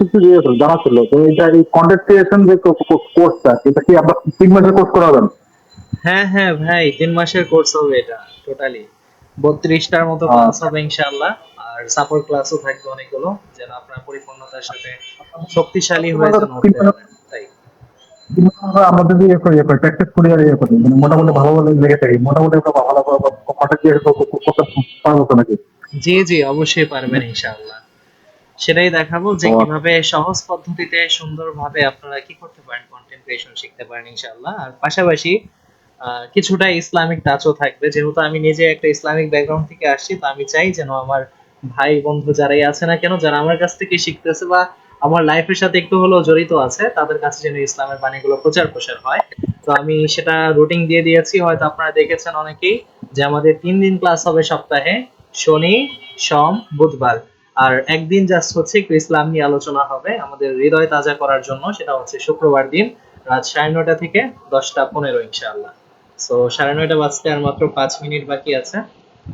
কিছু জানা ছিল তো এটা এই কন্টেন্ট ক্রিয়েশন যে কোর্সটা এটা কি আপনার 3 মাসের কোর্স করাবেন? হ্যাঁ হ্যাঁ ভাই, 3 মাসের কোর্স হবে এটা টোটালি। 32টার মতো ক্লাস হবে ইনশাআল্লাহ। আর সাপোর্ট ক্লাসও থাকবে অনেকগুলো, যেন আপনার পরিপূর্ণতার সাথে শক্তিশালী হয়ে যেন তিন উঠতে মাস পারেন তাই। 3 মাস আমরা যদি ইয়ে করি প্র্যাকটিস করি আর ইয়ে করি মানে মোটামুটি ভালো ভালো লেগে থাকি মোটামুটি আমরা ভালো কন্টেন্ট ক্রিয়েশন করতে পারবো তো নাকি? জি জি, অবশ্যই পারবেন ইনশাআল্লাহ। সেটাই দেখাবো যে তো কিভাবে সহজ পদ্ধতিতে সুন্দরভাবে আপনারা কি করতে পারেন, কন্টেন্ট ক্রিয়েশন শিখতে পারেন ইনশাআল্লাহ। আর পাশাপাশি কিছুটা ইসলামিক টাচও থাকবে, যেহেতু আমি নিজে একটা ইসলামিক ব্যাকগ্রাউন্ড থেকে আসছি, তো আমি চাই যেন আমার ভাই বন্ধু যারাই আছে না কেন, যারা আমার কাছ থেকে শিখতেছে বা আমার লাইফের সাথে একটু হলেও জড়িত আছে, তাদের কাছে যেন ইসলামের বাণীগুলো প্রচার প্রসার হয়। তো আমি সেটা রুটিন দিয়ে দিয়েছি, হয়তো আপনারা দেখেছেন অনেকেই, যে আমাদের 3 দিন ক্লাস হবে সপ্তাহে, শনি, সোম, বুধবার। আর একদিন জাস্ট হচ্ছে একটু ইসলাম নিয়ে আলোচনা হবে আমাদের হৃদয় তাজা করার জন্য, সেটা হচ্ছে শুক্রবার দিন রাত 9:30 থেকে 10টা 15 ইনশাআল্লাহ। সো 9:30 বাজতে আর মাত্র 5 মিনিট বাকি আছে।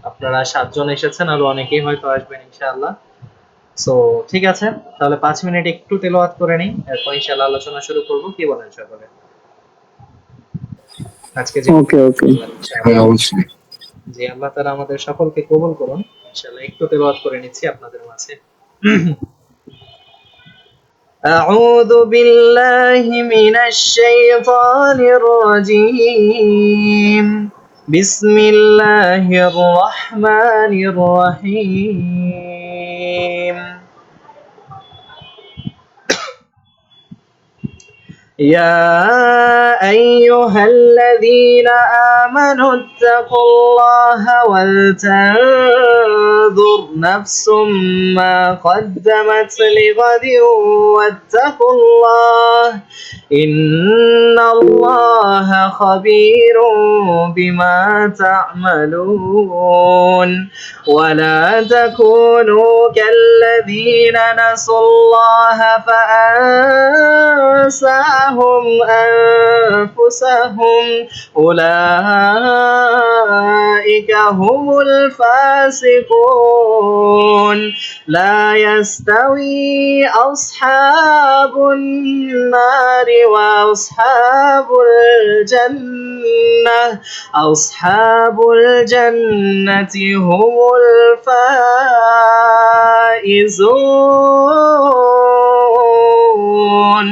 আপনারা 7 জন এসেছেন, আরো অনেকেই হয়তো আসবেন ইনশাআল্লাহ। সো ঠিক আছে, তাহলে 5 মিনিট একটু তেলাওয়াত করে নিই, এরপর ইনশাআল্লাহ আলোচনা শুরু করব। কি বলেন সকলে? আজকে যে ওকে ওকে। হ্যাঁ ইনশাআল্লাহ। অবশ্যই। জি, আল্লাহ তাআলা আমাদের সকলকে কবুল করুন। ইনশাআল্লাহ একটু তেলাওয়াত করে নিচ্ছি আপনাদের মাঝে। أعوذ بالله من الشيطان الرجيم. بسم الله الرحمن الرحيم. يا أيها الذين آمنوا اتقوا الله ولتنظر نفس ما قدمت لغد واتقوا الله إن الله خبير بما تعملون. ولا تكونوا كالذين نسوا الله فأنساهم أنفسهم أولئك هم الفاسقون. لا يستوي أصحاب النار وأصحاب الجنة. أصحاب الجنة هم الفائزون.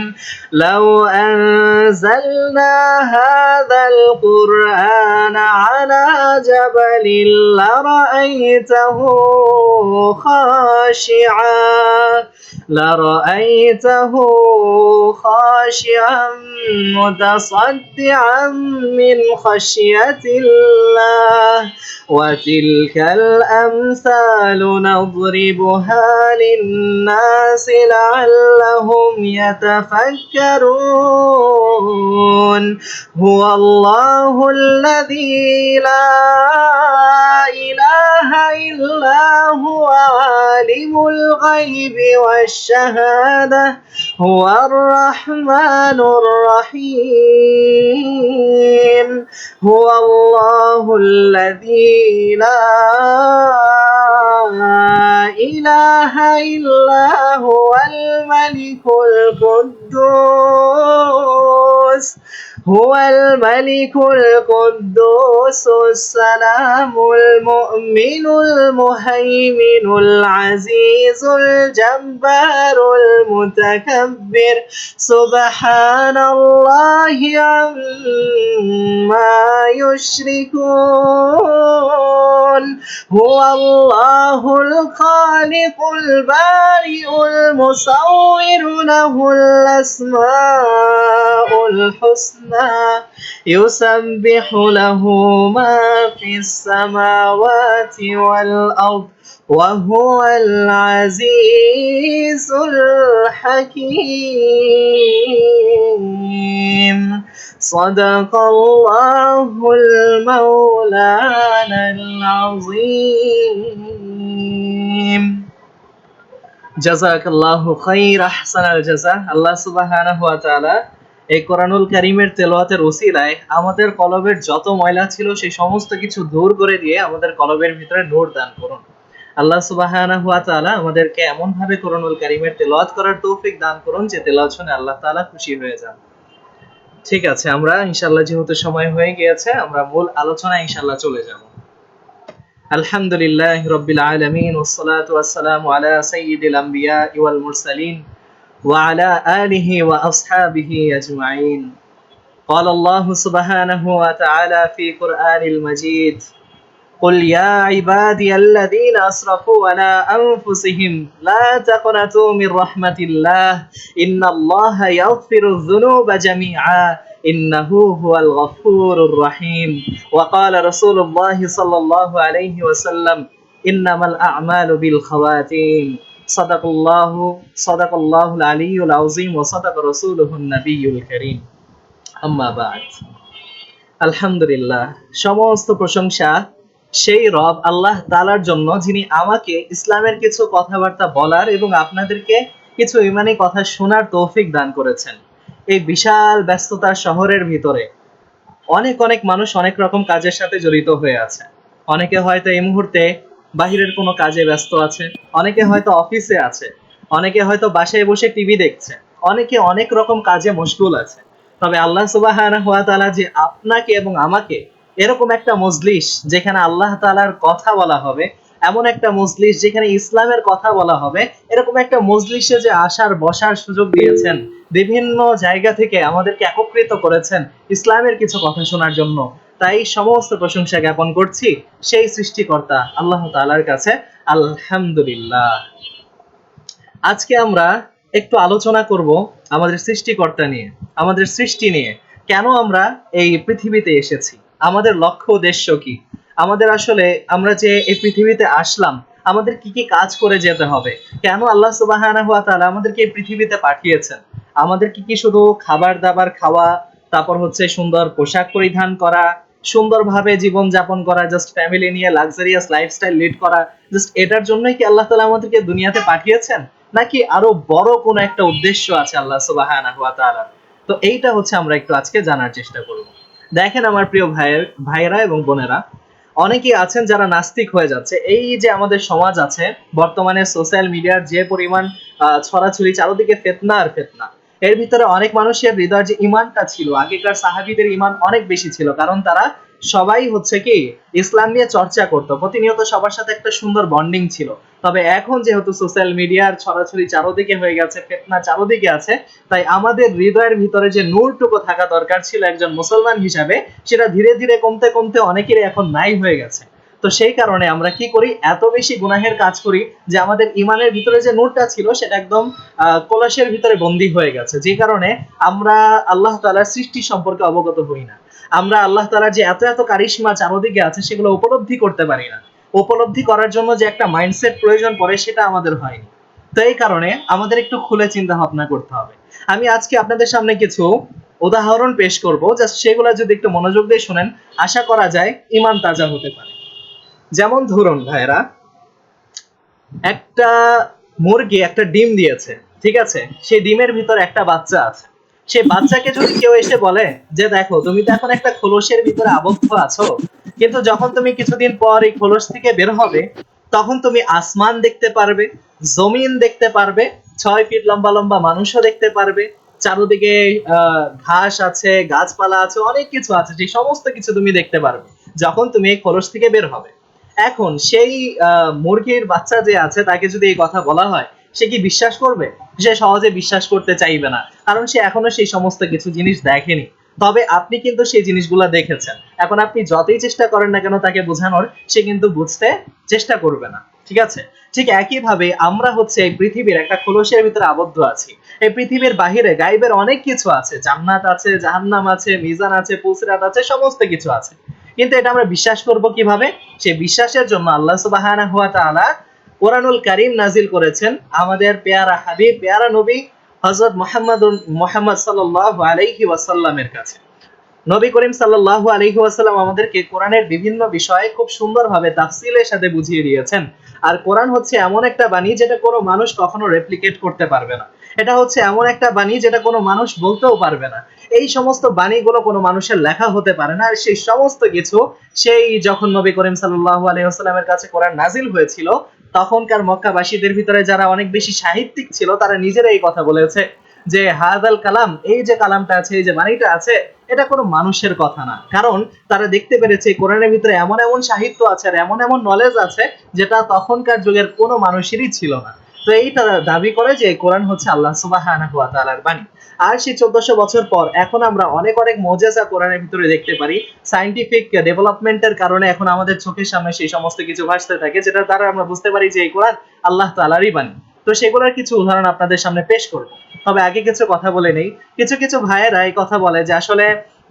لو أنزلنا هذا القرآن على جبل لرأيته خاشعا متصدعا من خشية الله. وتلك الأمثال نضربها للناس لعلهم يتفكرون. هو الله الذي لا إله إلا هو عالم الغيب والشهادة هو الرحمن الرحيم. هو الله الذي لا إله إلا هو الملك القدوس. هو الملك القدوس السلام المؤمن المهيمن العزيز الجبار المتكبر. سبحان الله عما يشركون. هو الله الخالق البارئ المصور له الأسماء الحسنى يسبح له ما في السماوات والأرض وهو العزيز الحكيم. صدق الله المولانا العظيم. জাযাকাল্লাহু খাইর আহসানাল জাযা। আল্লাহ সুবহানাহু ওয়া তাআলা এই কোরআনুল কারীমের তেলাওয়াতের উসিলায় আমাদের কলবের যত ময়লা ছিল সেই সমস্ত কিছু দূর করে দিয়ে আমাদের কলবের ভিতরে নূর দান করুন। আল্লাহ সুবহানাহু ওয়া তাআলা আমাদেরকে এমন ভাবে কোরআনুল কারীমের তেলাওয়াত করার তৌফিক দান করুন যে তেলাওয়াত শুনে আল্লাহ তাআলা খুশি হয়ে যান। ঠিক আছে, আমরা ইনশাআল্লাহ যেহেতু সময় হয়ে গিয়েছে আমরা মূল আলোচনায় ইনশাআল্লাহ চলে যাব। আলহামদুলিল্লাহি রাব্বিল আলামিন ওয়াসসালাতু ওয়াসসালামু আলা সাইয়্যিদিল আমবিয়া ওয়াল মুরসালিন ওয়া আলা আলিহি ওয়া আসহাবিহি আজমাইন। قال الله سبحانه وتعالى في قرآن المجيد: قل يا عبادي الذين أسرفوا على أنفسهم لا تقنطوا من رحمة الله إن الله يغفر الذنوب جميعا إنه هو الغفور الرحيم. وقال رسول الله صلى الله عليه وسلم: إنما الأعمال بالخواتيم. صدق الله العلي العظيم وصدق رسوله النبي الكريم. أما بعد. আলহামদুলিল্লাহ, সমস্ত প্রশংসা সেই রব আল্লাহ তাআলার জন্য যিনি আমাকে ইসলামের কিছু কথাবার্তা বলার এবং আপনাদেরকে কিছু ঈমানি কথা শোনার তৌফিক দান করেছেন। এই বিশাল ব্যস্ততার শহরের ভিতরে অনেক অনেক মানুষ অনেক রকম কাজের সাথে জড়িত হয়ে আছে। অনেকে হয়তো এই মুহূর্তে বাহিরের কোনো কাজে ব্যস্ত আছে, অনেকে হয়তো অফিসে আছে, অনেকে হয়তো বাসায় বসে টিভি দেখছে, অনেকে অনেক রকম কাজে মশগুল আছে। তবে আল্লাহ সুবহানাহু ওয়া তাআলা যে আপনাকে এবং আমাকে এরকম একটা মজলিস যেখানে আল্লাহ তাআলার কথা বলা হবে, এমন একটা মজলিস যেখানে ইসলামের কথা বলা হবে, এরকম একটা মজলিসে যে আসার বসার সুযোগ দিয়েছেন, বিভিন্ন জায়গা থেকে আমাদেরকে একত্রিত করেছেন ইসলামের কিছু কথা শোনার জন্য, তাই সমস্ত প্রশংসা জ্ঞাপন করছি সেই সৃষ্টিকর্তা আল্লাহ তাআলার কাছে। আলহামদুলিল্লাহ। আজকে আমরা একটু আলোচনা করব আমাদের সৃষ্টিকর্তা নিয়ে, আমাদের সৃষ্টি নিয়ে। কেন আমরা এই পৃথিবীতে এসেছি, আমাদের লক্ষ্য উদ্দেশ্য কি, আমাদের আসলে আমরা যে এই পৃথিবীতে আসলাম আমাদের কি কি কাজ করে যেতে হবে, কেন আল্লাহ সুবহানাহু ওয়া তাআলা আমাদেরকে এই পৃথিবীতে পাঠিয়েছেন, আমাদের কি কি শুধু খাবার দাবার খাওয়া, তারপর হচ্ছে সুন্দর পোশাক পরিধান করা, সুন্দরভাবে জীবন যাপন করা, জাস্ট ফ্যামিলি নিয়ে লাক্সারিয়াস লাইফস্টাইল লিড করা, জাস্ট এটার জন্যই কি আল্লাহ তাআলা আমাদেরকে দুনিয়াতে পাঠিয়েছেন, নাকি আরো বড় কোনো একটা উদ্দেশ্য আছে আল্লাহ সুবহানাহু ওয়া তাআলার? তো এইটা হচ্ছে আমরা একটু আজকে জানার চেষ্টা করব। দেখেন আমার প্রিয় ভাইয়েরা এবং বোনেরা, অনেকেই আছেন যারা নাস্তিক হয়ে যাচ্ছে। এই যে আমাদের সমাজ আছে বর্তমানে, সোশ্যাল মিডিয়ার যে পরিমাণ ছড়াছড়ি, চারদিকে ফিতনা আর ফিতনা, এর ভিতরে অনেক মানুষের হৃদয় যে ইমানটা ছিল, আগেকার সাহাবীদের ইমান অনেক বেশি ছিল, কারণ তারা সবাই হচ্ছে কি ইসলাম নিয়ে চর্চা করতো, প্রতিনিয়ত সবার সাথে একটা সুন্দর বন্ডিং ছিল। তবে এখন যেহেতু সোশ্যাল মিডিয়ার ছড়াছড়ি চারদিকে হয়ে গেছে, ফিতনা চারদিকে আছে, তাই আমাদের হৃদয়ের ভিতরে যে নূরটুকু থাকা দরকার ছিল একজন মুসলমান হিসাবে, সেটা ধীরে ধীরে কমতে কমতে অনেকেরই এখন নাই হয়ে গেছে। তো সেই কারণে আমরা কি করি, এত বেশি গুনাহের কাজ করি যে আমাদের ইমানের ভিতরে যে নূরটা ছিল সেটা একদম কলসের ভিতরে বন্দী হয়ে গেছে, যে কারণে আমরা আল্লাহ তাআলার সৃষ্টি সম্পর্কে অবগত হই না। আমরা আল্লাহ তাআলার যে এত এত কারিশমা চারদিকে আছে সেগুলো উপলব্ধি করতে পারি না। উপলব্ধি করার জন্য যে একটা মাইন্ডসেট প্রয়োজন পড়ে সেটা আমাদের হয়নি। তো এই কারণে আমাদের একটু খুলে চিন্তা ভাবনা করতে হবে। আমি আজকে আপনাদের সামনে কিছু উদাহরণ পেশ করব, জাস্ট সেগুলো যদি একটু মনোযোগ দিয়ে শুনেন আশা করা যায় ঈমান তাজা হতে পারে। যেমন ধরুন ভাইরা, একটা মুরগি একটা ডিম দিয়েছে, ঠিক আছে, সেই ডিমের ভিতর একটা বাচ্চা আছে। সেই বাচ্চাকে যদি কেউ এসে বলে যে দেখো তুমি তো এখন একটা খোলসের ভিতরে আবদ্ধ আছো, কিন্তু যখন তুমি কিছুদিন পর এই খোলস থেকে বের হবে তখন তুমি আসমান দেখতে পারবে, জমিন দেখতে পারবে, 6 ফিট লম্বা লম্বা মানুষও দেখতে পারবে, চারদিকে ঘাস আছে, গাছপালা আছে, অনেক কিছু আছে, যে সমস্ত কিছু তুমি দেখতে পারবে যখন তুমি এই খোলস থেকে বের হবে। এখন সেই মুরগির বাচ্চা যে আছে তাকে যদি এই কথা বলা হয়, সে কি বিশ্বাস করবে? সে সহজে বিশ্বাস করতে চাইবে না, কারণ সে এখনো সেই সমস্ত কিছু জিনিস দেখেনি। তবে আপনি কিন্তু সেই জিনিসগুলা দেখেছেন, এখন আপনি যতই চেষ্টা করেন না কেন তাকে বোঝানোর, সে কিন্তু বুঝতে চেষ্টা করবে না, ঠিক আছে? ঠিক একই ভাবে আমরা হচ্ছে এই পৃথিবীর একটা খোলসের ভিতরে আবদ্ধ আছি। এই পৃথিবীর বাহিরে গায়েবের অনেক কিছু আছে, জান্নাত আছে, জাহান্নাম আছে, মিজান আছে, পুলসিরাত আছে, সমস্ত কিছু আছে, কিন্তু এটা আমরা বিশ্বাস করব কিভাবে? সে বিশ্বাসের জন্য আল্লাহ সুবহানাহু ওয়া তাআলা কোরআনুল কারীম নাজিল করেছেন আমাদের পেয়ারা হাবিব, পেয়ারা নবী হযরত মুহাম্মদ সাল্লাল্লাহু আলাইহি ওয়াসাল্লামের কাছে। নবী করিম সাল্লাল্লাহু আলাইহি ওয়াসাল্লাম আমাদেরকে কোরআনের বিভিন্ন বিষয় খুব সুন্দরভাবে তাফসীলের সাথে বুঝিয়ে দিয়েছেন। আর কোরআন হচ্ছে এমন একটা বাণী যেটা কোনো মানুষ কখনো রেপ্লিকেট করতে পারবে না। এটা হচ্ছে এমন একটা বাণী যেটা কোনো মানুষ বলতেও পারবে না। এই সমস্ত বাণীগুলো কোনো মানুষের লেখা হতে পারে না। আর সেই সমস্ত কিছু সেই যখন নবী করিম সাল্লাল্লাহু আলাইহি ওয়াসাল্লামের কাছে কোরআন নাজিল হয়েছিল তখনকার মক্কাবাসীদের ভিতরে যারা অনেক বেশি সাহিত্যিক ছিল তারা নিজেরা এই কথা বলেছে যে হাদাল কালাম, এই যে কালামটা আছে, এই যে বাণীটা আছে, এটা কোনো মানুষের কথা না। কারণ তারা দেখতে পেরেছে কোরআনের ভিতরে এমন এমন সাহিত্য আছে আর এমন এমন নলেজ আছে যেটা তখনকার যুগের কোনো মানুষেরই ছিল না। তো এইটা দাবি করে যে কোরআন হচ্ছে আল্লাহ সুবহানাহু ওয়া তাআলার বাণী। আর সেই 1400 বছর পর এখন আমরা অনেক অনেক মুজিজা কোরআনের ভিতরে দেখতে পারি। সায়েন্টিফিক ডেভেলপমেন্টের কারণে এখন আমাদের চোখের সামনে সেই সমস্ত কিছু ভাসতে থাকে, যেটার দ্বারা আমরা বুঝতে পারি যে এই কোরআন আল্লাহ তাআলারই বাণী। তো সেগুলোর কিছু উদাহরণ আপনাদের সামনে পেশ করব। তবে আগে কিছু কথা বলে নেই। কিছু কিছু ভাইয়েরা এই কথা বলে যে আসলে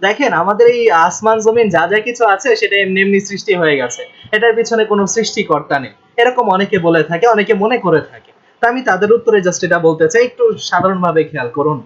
দেখেন আমাদের এই আসমান জমিন যা যা কিছু আছে সেটা এমনি এমনি সৃষ্টি হয়ে গেছে, এটার পিছনে কোনো সৃষ্টিকর্তা নেই, এরকম অনেকে বলে থাকে, অনেকে মনে করে থাকে। তা আমি তাদের উত্তরে জাস্ট এটা বলতে চাই, একটু সাধারণভাবে খেয়াল করুন।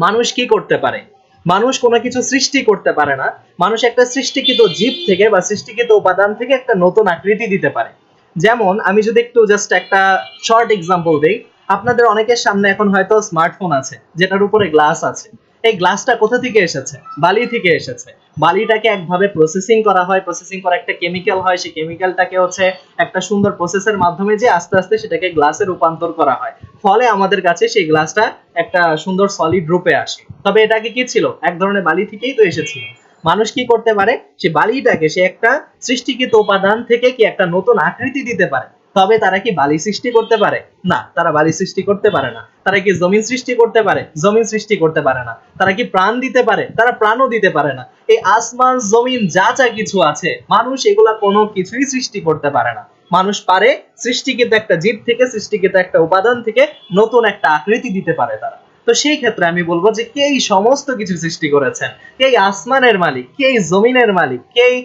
মানুষ কি করতে পারে? মানুষ কোনো কিছু সৃষ্টি করতে পারে না। মানুষ একটা সৃষ্টিকৃত জীব থেকে বা সৃষ্টিকৃত উপাদান থেকে একটা নতুন আকৃতি দিতে পারে। যেমন আমি যদি একটু জাস্ট একটা শর্ট এক্সাম্পল দেই, আপনাদের অনেকের সামনে এখন হয়তো স্মার্টফোন আছে যেটার উপরে গ্লাস আছে। এই গ্লাসটা কোথা থেকে এসেছে? বালি থেকে এসেছে। বালিটাকে একভাবে প্রসেসিং করা হয়, প্রসেসিং করা একটা কেমিক্যাল হয়, সেই কেমিক্যালটাকে হচ্ছে একটা সুন্দর প্রসেসের মাধ্যমে যে আস্তে আস্তে সেটাকে গ্লাসে রূপান্তর করা হয়, ফলে আমাদের কাছে সেই গ্লাসটা একটা সুন্দর সলিড রূপে আসে। তবে এটাকে কি ছিল? এক ধরনের বালি থেকেই তো এসেছিল। মানুষ কি করতে পারে? সে বালিটাকে সে একটা সৃষ্টিকৃত উপাদান থেকে কি একটা নতুন আকৃতি দিতে পারে। তবে তারা কি বালি সৃষ্টি করতে পারে? না, তারা বালি সৃষ্টি করতে পারে না। তারা কি জমিন সৃষ্টি করতে পারে? জমিন সৃষ্টি করতে পারে না। তারা কি প্রাণ দিতে পারে? তারা প্রাণও দিতে পারে না। এই আসমান জমিন যা যা কিছু আছে মানুষ এগুলা কোনো কিছুই সৃষ্টি করতে পারে না। মানুষ পারে সৃষ্টিকৃত একটা জীব থেকে, সৃষ্টিকৃত একটা উপাদান থেকে নতুন একটা আকৃতি দিতে পারে তারা। তো সেই ক্ষেত্রে আমি বলবো যে কে এই সমস্ত কিছু সৃষ্টি করেছেন? কে এই আসমানের মালিক? কে এই জমিনের মালিক? কে এই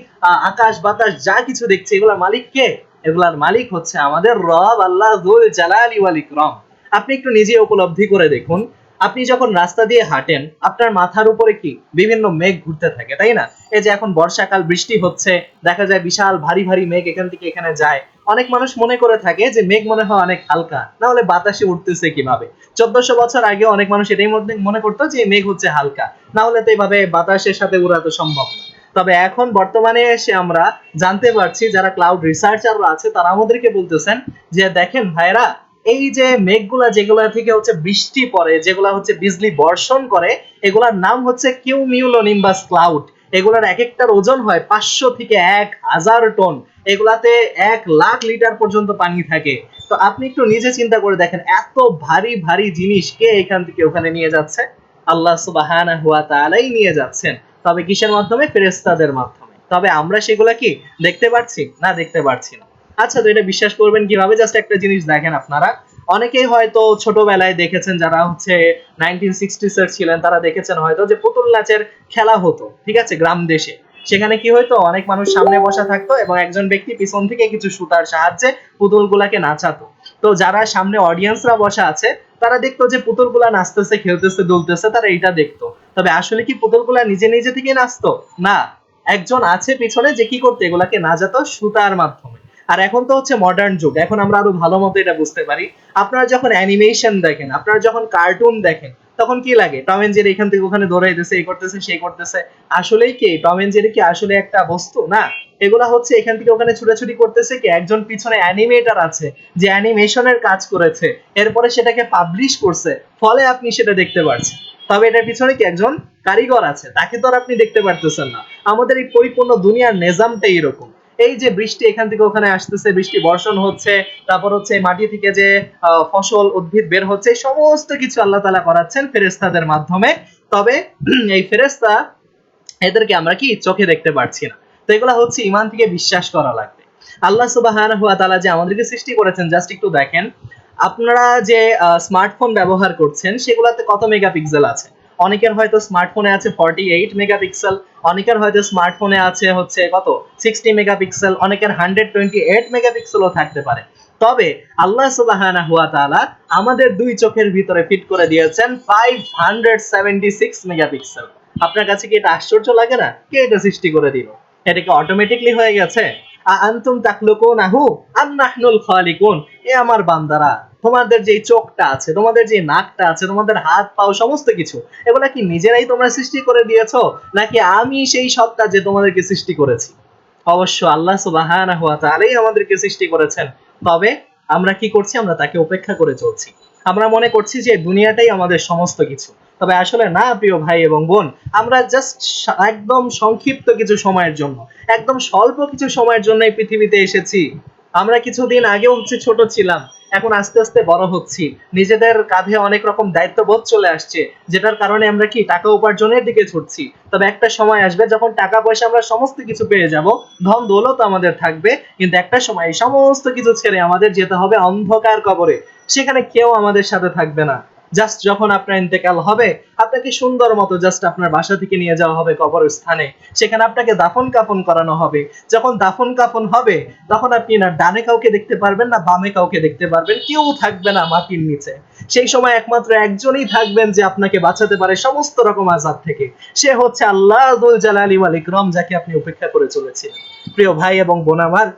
আকাশ বাতাস যা কিছু দেখছে এগুলার মালিক কে? এগুলার মালিক হচ্ছে আমাদের রব আল্লাহ যুল জালালি ওয়াল ইকরাম। আপনি একটু নিজে উপলব্ধি করে দেখুন, আপনি যখন রাস্তা দিয়ে হাঁটেন আপনার মাথার উপরে কি বিভিন্ন মেঘ ঘুরতে থাকে, তাই না? এই যে এখন বর্ষাকাল, বৃষ্টি হচ্ছে, দেখা যায় বিশাল ভারী ভারী মেঘ এখান থেকে এখানে যায়। অনেক মানুষ মনে করে থাকে যে মেঘ মনে হয় অনেক হালকা, না হলে বাতাসে উঠতেছে কিভাবে। 1400 বছর আগে অনেক মানুষ এটাই মনে করতো যে মেঘ হচ্ছে হালকা, না হলে তো এইভাবে বাতাসের সাথে উড়াতো সম্ভব না। তবে এখন বর্তমানে এসে আমরা জানতে পারছি, যারা ক্লাউড রিসার্চাররা আছে তারা আমাদেরকে বলতেছেন যে দেখেন ভাইরা, এই যে মেঘগুলা যেগুলা থেকে হচ্ছে বৃষ্টি পড়ে, যেগুলা হচ্ছে বিজলি বর্ষণ করে, এগুলার নাম হচ্ছে কিউমিউলোনিম্বাস ক্লাউড। এগুলার এক একটার ওজন হয় 500 থেকে 1000 টন। এগুলাতে 1 লাখ লিটার পর্যন্ত পানি থাকে। তো আপনি একটু নিজে চিন্তা করে দেখেন, এত ভারী ভারী জিনিস কে এখান থেকে ওখানে নিয়ে যাচ্ছে? আল্লাহ সুবহানাহু ওয়া তাআলাই নিয়ে যাচ্ছেন। তবে কিসের মাধ্যমে? ফেরেশতাদের মাধ্যমে। তবে আমরা সেগুলা কি দেখতে পাচ্ছি? না, দেখতে পাচ্ছি না। আচ্ছা, তো এটা বিশ্বাস করবেন কিভাবে? জাস্ট একটা জিনিস দেখেন আপনারা, অনেকেই হয়তো ছোটবেলায় দেখেছেন, যারা হচ্ছে 1960s এর ছিলেন তারা দেখেছেন হয়তো যে পুতুল নাচের খেলা হতো, ঠিক আছে, গ্রাম দেশে। সেখানে কি হয়তো অনেক মানুষ সামনে বসা থাকতো এবং একজন ব্যক্তি পিছন থেকে কিছু সুতার সাহায্যে পুতুলগুলাকে নাচাতো। তো যারা সামনে অডিয়েন্সরা বসা আছে তারা দেখতো যে পুতুলগুলা নাচতেছে, খেলতেছে, দুলতেছে, তারা এইটা দেখতো। তবে আসলে কি পুতুলগুলা নিজে নিজে থেকে নাচতো? না, একজন আছে পিছনে যে কি করতে এগুলাকে নাচাতো সুতার মাধ্যমে। আর এখন তো হচ্ছে মডার্ন যুগ, এখন আমরা আরো ভালো মতো এটা বুঝতে পারি। আপনারা যখন অ্যানিমেশন দেখেন, আপনারা যখন কার্টুন দেখেন, তখন কি লাগে? টম এন্ড জেরি এখান থেকে ওখানে দৌড়াইতেছে, এই করতেছে, সেই করতেছে। আসলেই কি টম এন্ড জেরি কি আসলে একটা বস্তু? না, এগুলা হচ্ছে এখান থেকে ওখানে ছুটাছুটি করতেছে কি একজন পিছনে অ্যানিমেটর আছে যে অ্যানিমেশনের কাজ করেছে, এরপরে সেটাকে পাবলিশ করছে, ফলে আপনি সেটা দেখতে পাচ্ছেন। তবে এটার পিছনে কি একজন কারিগর আছে, তাকে তো আর আপনি দেখতে পারতেছেন না। আমাদের এই পরিপূর্ণ দুনিয়ার নিজামটা এরকম। এই যে বৃষ্টি এখান থেকে ওখানে আসতেছে, বৃষ্টি বর্ষণ হচ্ছে, তারপর হচ্ছে মাটি থেকে যে ফসল উদ্ভিদ বের হচ্ছে, এই সমস্ত কিছু আল্লাহ তাআলা করাচ্ছেন ফেরেশতাদের মাধ্যমে। তবে এই ফেরেশতা এদেরকে আমরা কি চোখে দেখতে পারছি না। তো এগুলা হচ্ছে ঈমান থেকে বিশ্বাস করা লাগবে। আল্লাহ সুবহানাহু ওয়া তাআলা যে আমাদেরকে সৃষ্টি করেছেন, জাস্ট একটু দেখেন, আপনারা যে স্মার্টফোন ব্যবহার করছেন সেগুলাতে কত মেগাপিক্সেল আছে? অনেকের হয়তো স্মার্টফোনে আছে 48 মেগাপিক্সেল, অনেকের হয়তো স্মার্টফোনে আছে হচ্ছে কত 60 মেগাপিক্সেল, অনেকের 128 মেগাপিক্সেলও থাকতে পারে। তবে আল্লাহ সুবহানাহু ওয়া তাআলা আমাদের দুই চোখের ভিতরে ফিট করে দিয়েছেন 576 মেগাপিক্সেল। আপনার কাছে কি এটা আশ্চর্য লাগে না? কে এটা সৃষ্টি করে দিল? এটা কি অটোমেটিকলি হয়ে গেছে? আনতুম তাখলুকুনাহু আম নাহনুল খালিকুন। এ আমার বান্দারা, তোমাদের যে চোখটা আছে, তোমাদের যে নাকটা আছে, তোমাদের হাত পাও সমস্ত কিছু, এগুলা কি নিজেরাই তোমরা সৃষ্টি করে দিয়েছো, নাকি আমি সেই সত্তা যে তোমাদেরকে সৃষ্টি করেছি? অবশ্য আল্লাহ সুবহানাহু ওয়া তাআলাই আমাদেরকে সৃষ্টি করেছেন। তবে আমরা কি করছি? আমরা তাকে উপেক্ষা করে চলছি। আমরা মনে করছি যে দুনিয়াটাই আমাদের সমস্ত কিছু। তবে আসলে না প্রিয় ভাই এবং বোন, আমরা জাস্ট একদম সংক্ষিপ্ত কিছু সময়ের জন্য, একদম স্বল্প কিছু সময়ের জন্য এই পৃথিবীতে এসেছি। আমরা কিছুদিন আগেও ছোট ছিলাম, এখন আস্তে আস্তে বড় হচ্ছি, নিজেদের কাঁধে অনেক রকম দায়িত্ববোধ চলে আসছে, যেটার কারণে আমরা কি টাকা উপার্জনের দিকে ছুটছি। তবে একটা সময় আসবে যখন টাকা পয়সা আমরা সমস্ত কিছু পেয়ে যাব, ধন দৌলত আমাদের থাকবে, কিন্তু একটা সময় এই সমস্ত কিছু ছেড়ে আমাদের যেতে হবে অন্ধকার কবরে। সেখানে কেউ আমাদের সাথে থাকবে না। জাস্ট যখন আপনার ইন্তেকাল হবে, আপনাকে সুন্দর মতো জাস্ট আপনার বাসা থেকে নিয়ে যাওয়া হবে কবরস্থানে, সেখানে আপনাকে দাফন কাফন করানো হবে। যখন দাফন কাফন হবে, তখন আপনি না ডানে কাউকে দেখতে পারবেন না বামে কাউকে দেখতে পারবেন, কেউ থাকবে না মাটির নিচে। সেই সময় একমাত্র একজনই থাকবেন যে আপনাকে বাঁচাতে পারে সমস্ত রকম আযাব থেকে, সে হচ্ছে আল্লাহ যুল জালালি ওয়াল ইকরাম, যাকে আপনি উপেক্ষা করে চলেছিলেন। প্রিয় ভাই এবং বোন আমার,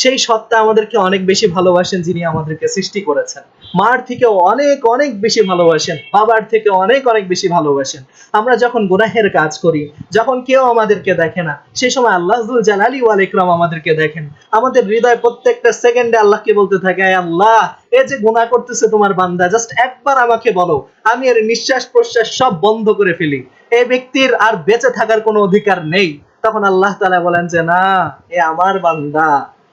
সেই সত্তা আমাদেরকে অনেক বেশি ভালোবাসেন, যিনি আমাদেরকে সৃষ্টি করেছেন। মার থেকে অনেক অনেক বেশি ভালোবাসেন, বাবার থেকে অনেক অনেক বেশি ভালোবাসেন। আমরা যখন গুনাহের কাজ করি, যখন কেউ আমাদেরকে দেখে না, সেই সময় আল্লাহ যুল জালালি ওয়াল ইকরাম আমাদেরকে দেখেন। আমাদের হৃদয় প্রত্যেকটা সেকেন্ডে আল্লাহকে বলতে থাকে, আয় আল্লাহ, এ যে গুনাহ করতেছে তোমার বান্দা, জাস্ট একবার আমাকে বলো, আমি এর নিঃশ্বাস প্রশ্বাস সব বন্ধ করে ফেলি, এই ব্যক্তির আর বেঁচে থাকার কোনো অধিকার নেই। তখন আল্লাহ তাআলা বলেন যে না, এ আমার বান্দা,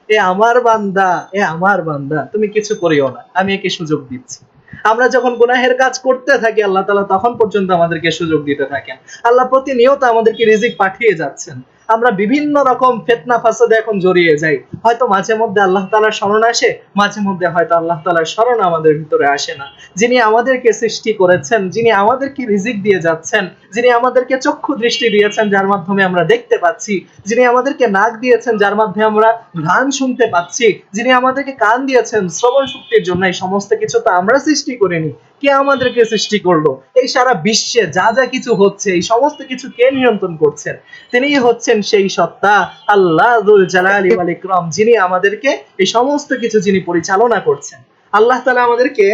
এ আমার বান্দা, এ আমার বান্দা, তুমি কিছু করিও না, আমি একে সুযোগ দিচ্ছি। আমরা যখন গুনাহের কাজ করতে থাকি, আল্লাহ তাআলা তখন পর্যন্ত আমাদেরকে সুযোগ দিতে থাকেন। আল্লাহ প্রতিনিয়ত আমাদেরকে রিজিক পাঠিয়ে যাচ্ছেন। আমরা বিভিন্ন রকম ফিতনা ফাসাদে এখন জড়িয়ে যাই। হয়তো মাঝে মধ্যে আল্লাহ তাআলার শরণ আসে, মাঝে মধ্যে হয়তো আল্লাহ তাআলার শরণ আমাদের ভিতরে আসে না। যিনি আমাদেরকে সৃষ্টি করেছেন, যিনি আমাদেরকে রিজিক দিয়ে যাচ্ছেন, যিনি আমাদেরকে চক্ষু দৃষ্টি দিয়েছেন যার মাধ্যমে আমরা দেখতে পাচ্ছি, যিনি আমাদেরকে নাক দিয়েছেন যার মাধ্যমে আমরা গান শুনতে পাচ্ছি, যিনি আমাদেরকে কান দিয়েছেন শ্রবণ শক্তির জন্য, এই সমস্ত কিছু তো আমরা সৃষ্টি করিনি। কে আমাদেরকে সৃষ্টি করলো? এই সারা বিশ্বে যা যা কিছু হচ্ছে, এই সমস্ত কিছু কে নিয়ন্ত্রণ করছেন? তিনিই হচ্ছেন সেই সত্তা আল্লাহ যুল জালালি ওয়াল ইকরাম, যিনি আমাদেরকে এই সমস্ত কিছু যিনি পরিচালনা করছেন। আল্লাহ তাআলা আমাদেরকে,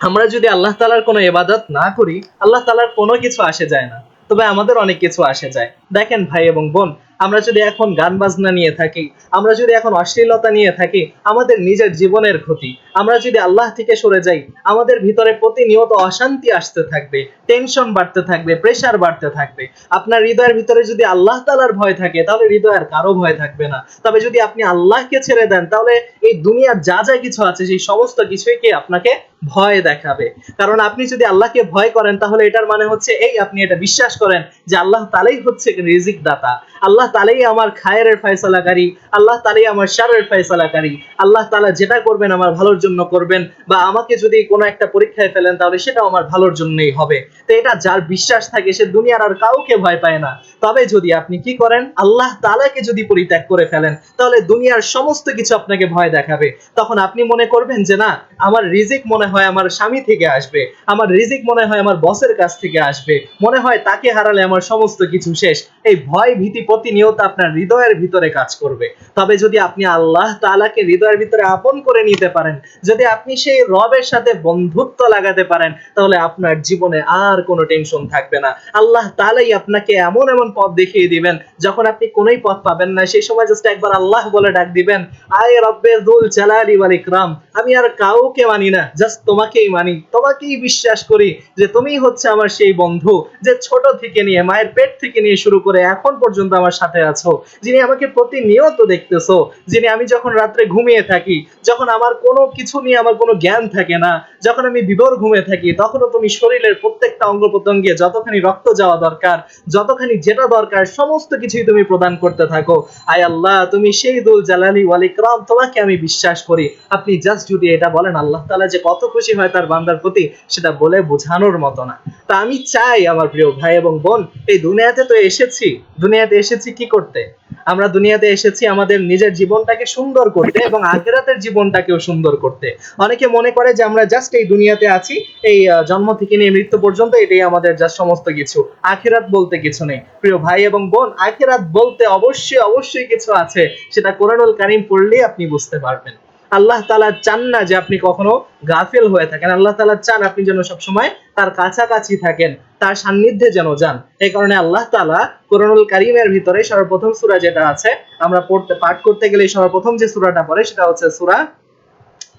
আমরা যদি আল্লাহ তাআলার কোনো ইবাদত না করি, আল্লাহ তাআলার কোনো কিছু আসে যায় না, তবে আমাদের অনেক কিছু আসে যায়। দেখেন ভাই এবং বোন, আমরা যদি এখন গান বাজনা নিয়ে থাকি, আমরা যদি এখন অশ্লীলতা নিয়ে থাকি, আমাদের নিজের জীবনের ক্ষতি। আমরা যদি আল্লাহ থেকে সরে যাই, আমাদের ভিতরে প্রতিনিয়ত অশান্তি আসতে থাকবে, টেনশন বাড়তে থাকবে, প্রেসার বাড়তে থাকবে। আপনার হৃদয়ের ভিতরে যদি আল্লাহ তাআলার ভয় থাকে, তাহলে হৃদয়ের কারো ভয় থাকবে না। তবে যদি আপনি আল্লাহকে ছেড়ে দেন, তাহলে এই দুনিয়ার যা যা কিছু আছে, সেই সমস্ত কিছুই কি আপনাকে ভয় দেখাবে। কারণ আপনি যদি আল্লাহকে ভয় করেন, তাহলে এটার মানে হচ্ছে এই, আপনি এটা বিশ্বাস করেন যে আল্লাহ তাআলাই হচ্ছে রিজিক দাতা, আল্লাহ তাআলাই আমার খায়েরের ফয়সালাকারী, আল্লাহ তাআলাই আমার শারের ফয়সালাকারী। আল্লাহ তাআলা যেটা করবেন আমার ভালোর জন্য করবেন, বা আমাকে যদি কোনো একটা পরীক্ষায় ফেলেন, তাহলে সেটাও আমার ভালোর জন্যই হবে। তো এটা যার বিশ্বাস থাকে, সে দুনিয়ার আর কাউকে ভয় পায় না। তবে যদি আপনি কি করেন, আল্লাহ তাআলাকে যদি পরিত্যাগ করে ফেলেন, তাহলে দুনিয়ার সমস্ত কিছু আপনাকে ভয় দেখাবে। তখন আপনি মনে করবেন যে না, আমার রিজিক মনে হয় আমার স্বামী থেকে আসবে, আমার রিজিক মনে হয় আমার বসের কাছ থেকে আসবে, মনে হয় তাকে হারালে আমার সমস্ত কিছু শেষ। এই ভয় ভীতি প্রতিনিয়ত আপনার হৃদয়ের ভিতরে কাজ করবে। তবে যদি আপনি আল্লাহ তাআলাকে হৃদয়ের ভিতরে আপন করে নিতে পারেন, যদি আপনি সেই রবের সাথে বন্ধুত্ব লাগাতে পারেন, তাহলে আপনার জীবনে আর কোনো টেনশন থাকবে না। আল্লাহ তাআলাই আপনাকে এমন এমন পথ দেখিয়ে দিবেন, যখন আপনি কোনোই পথ পাবেন না, সেই সময় জাস্ট একবার আল্লাহ বলে ডাক দিবেন, আয় রব্বে যুল জালালি ওয়াল ইকরাম, আমি আর কাউকে মানি না, জাস্ট তোমাকেই মানি, তোমাকেই বিশ্বাস করি যে তুমিই হচ্ছে আমার সেই বন্ধু, যে ছোট থেকে নিয়ে, মায়ের পেট থেকে নিয়ে শুরু করে এখন পর্যন্ত আমার সাথে আছো, যিনি আমাকে প্রতিনিয়ত দেখতেছো, যিনি আমি যখন রাত্রে ঘুমিয়ে থাকি, যখন আমার কোনো কিছু নিয়ে আমার কোনো জ্ঞান থাকে না, যখন আমি বিভোর ঘুমে থাকি, তখনও তুমি শরীরের প্রত্যেকটা অঙ্গ প্রত্যঙ্গে যতখানি রক্ত যাওয়া দরকার, যতখানি যেটা দরকার, সমস্ত কিছুই তুমি প্রদান করতে থাকো। আয় আল্লাহ, তুমি সেই দুল জালালি ওয়াল ইকরাম, তোমাকে আমি বিশ্বাস করি। আপনি জাস্ট যদি এটা বলেন, আল্লাহ তাআলা যে কত খুশি হয় তার বান্দার প্রতি, সেটা বলে বোঝানোর মতো না। তা আমি চাই আমার প্রিয় ভাই এবং বোন, এই দুনিয়াতে তো এসেছি, দুনিয়াতে এসেছি কি করতে? আমরা দুনিয়াতে এসেছি আমাদের নিজের জীবনটাকে সুন্দর করতে এবং আখিরাতের জীবনটাকেও সুন্দর করতে। অনেকে মনে করে যে আমরা জাস্ট এই দুনিয়াতে আছি, এই জন্ম থেকে নিয়ে মৃত্যু পর্যন্ত এটাই আমাদের জাস্ট সমস্ত কিছু, আখিরাত বলতে কিছু নেই। প্রিয় ভাই এবং বোন, আখিরাত বলতে অবশ্যই অবশ্যই কিছু আছে, সেটা কোরআনুল কারীম পড়লেই আপনি বুঝতে পারবেন। আল্লাহ তাআলা চান না যে আপনি কখনো গাফিল হয়ে থাকেন, আল্লাহ তাআলা চান আপনি যেন সবসময় তার কাছাকাছি থাকেন, তার সান্নিধ্যে যেন যান। এই কারণে আল্লাহ তাআলা কোরআনুল কারীমের ভিতরে সর্বপ্রথম সূরা যেটা আছে, আমরা পাঠ করতে গেলে সর্বপ্রথম যে সূরাটা পড়ে, সেটা হচ্ছে সূরা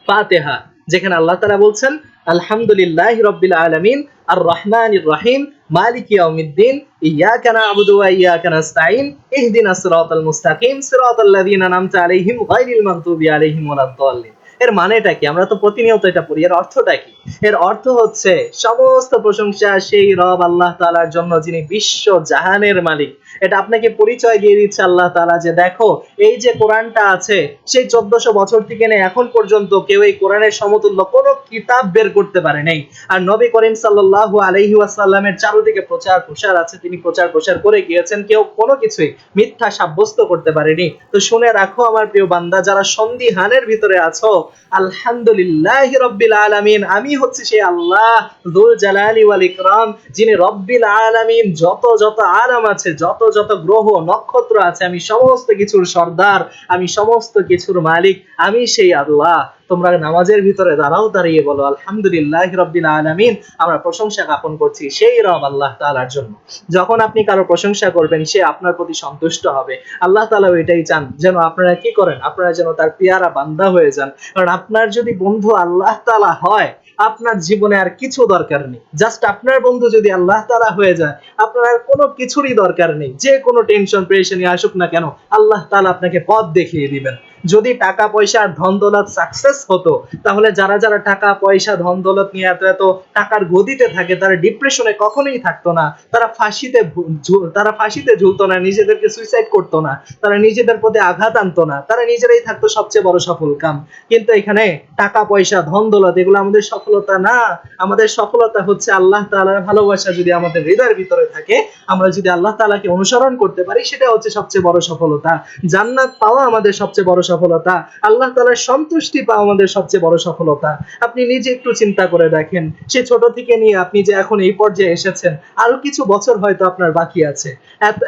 ফাতিহা, যেখানে আল্লাহ তাআলা বলছেন আলহামদুলিল্লাহি রাব্বিল আলামিন আর রহমানির রহিম মালিক ইয়াউমিদ্দিন ইয়াকা না'বুদু ওয়া ইয়াকা নাস্তাঈন ইহদিনাস সিরাতাল মুস্তাকিম সিরাতাল্লাযীনা আন'আমতা আলাইহিম গায়রিল মাগদুবি আলাইহিম ওয়ালাদ-দাল্লিন। এর মানেটা কি? আমরা তো প্রতিনিয়ত এটা পড়ি। এর অর্থটা কি? এর অর্থ হচ্ছে সমস্ত প্রশংসা সেই রব আল্লাহ তাআলার জন্য যিনি বিশ্ব জাহানের মালিক। এটা আপনাকে পরিচয় দিয়ে দিচ্ছে আল্লাহ তাআলা যে দেখো এই যে কোরআনটা আছে সেই 1400 বছর থেকে নিয়ে এখন পর্যন্ত কেউ এই কোরআনের সমতুল্য কোনো কিতাব বের করতে পারে নাই। আর নবী করিম সাল্লাল্লাহু আলাইহি ওয়াসাল্লামের চারদিকে প্রচার প্রসার আছে, তিনি প্রচার প্রসার করে গিয়েছেন, কেউ কোনো কিছুই মিথ্যা সাব্যস্ত করতে পারেনি। তো শুনে রাখো আমার প্রিয় বান্দা, যারা সন্দিহানের ভিতরে আছো, আলহামদুলিল্লাহি রাব্বিল আলামিন, আমি হচ্ছে সেই আল্লাহ যুল জালালি ওয়াল ইকরাম, যিনি রব্বিল আলামিন, যত যত আলাম আছে, যত যত গ্রহ নক্ষত্র আছে, আমি সমস্ত কিছুর সর্দার, আমি সমস্ত কিছুর মালিক, আমি সেই আল্লাহ। তোমরা নামাজের ভিতরে দাঁড়াও, দাঁড়িয়ে বলো আলহামদুলিল্লাহি রাব্বিল আলামিন, আমরা প্রশংসা জ্ঞাপন করছি সেই রব আল্লাহ তাআলার জন্য। যখন আপনি কারো প্রশংসা করবেন সে আপনার প্রতি সন্তুষ্ট হবে। আল্লাহ তাআলা এটাই চান যেন আপনারা কি করেন, আপনারা যেন তার পেয়ারা বান্দা হয়ে যান। কারণ আপনার যদি বন্ধু আল্লাহ তাআলা হয়, আপনার জীবনে আর কিছু দরকার নেই। জাস্ট আপনার বন্ধু যদি আল্লাহ তাআলা হয়ে যায়, আপনার আর কোনো কিছুরই দরকার নেই। যে কোনো টেনশন পেরেশানি আসুক না কেন, আল্লাহ তাআলা আপনাকে পথ দেখিয়ে দিবেন। যদি টাকা পয়সা আর ধন দৌলত সাকসেস হতো, তাহলে যারা যারা টাকা পয়সা ধন দৌলত নিয়ে এত এত টাকার গদিতে থাকে তারা ডিপ্রেশনে কখনোই থাকতো না, তারা ফাঁসিতে ঝুলতো না, নিজেদেরকে সুইসাইড করতো না, তারা নিজেদের প্রতি আঘাত আনতো না, তারা নিজেরাই থাকতো সবচেয়ে বড় সফল কাম। কিন্তু এখানে টাকা পয়সা ধন দৌলত এগুলো আমাদের সফলতা না। আমাদের সফলতা হচ্ছে আল্লাহ তাআলার ভালোবাসা যদি আমাদের হৃদয়ের ভিতরে থাকে, আমরা যদি আল্লাহ তাআলাকে অনুসরণ করতে পারি, সেটা হচ্ছে সবচেয়ে বড় সফলতা। জান্নাত পাওয়া আমাদের সবচেয়ে বড় সফলতা, আল্লাহ তাআলার সন্তুষ্টি পাওয়া আমাদের সবচেয়ে বড় সফলতা। আপনি নিজে একটু চিন্তা করে দেখেন, সে ছোট থেকে নিয়ে আপনি যে এখন এই পর্যায়ে এসেছেন, আরো কিছু বছর হয়তো আপনার বাকি আছে।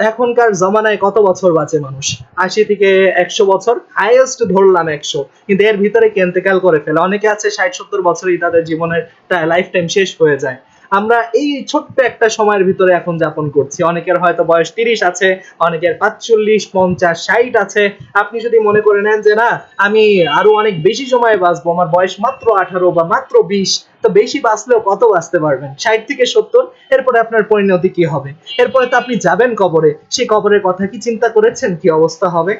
এখনকার জমানায় কত বছর বাঁচে মানুষ? 80 থেকে 100 বছর, হাইয়েস্ট ধরলাম 100, কিন্তু এর ভিতরে কি ইন্তেকাল করে ফেলে। অনেকে আছে 60-70 বছরই তাদের জীবনের লাইফ টাইম শেষ হয়ে যায়। আমরা এই ছোট্ট একটা সময়ের ভিতরে এখন যাপন করছি। অনেকের হয়তো বয়স 30 আছে, অনেকের 45, 50, 60 আছে। আপনি যদি মনে করে নেন যে না আমি আরো অনেক বেশি সময় বাঁচবো, আমার বয়স মাত্র 18 বা মাত্র 20, তো বেশি বাঁচলেও কত বাঁচতে পারবেন? 60 থেকে 70। এরপরে আপনার পরিণতি কি হবে? এরপরে তো আপনি যাবেন কবরে। সেই কবরের কথা কি চিন্তা করেছেন কি অবস্থা হবে?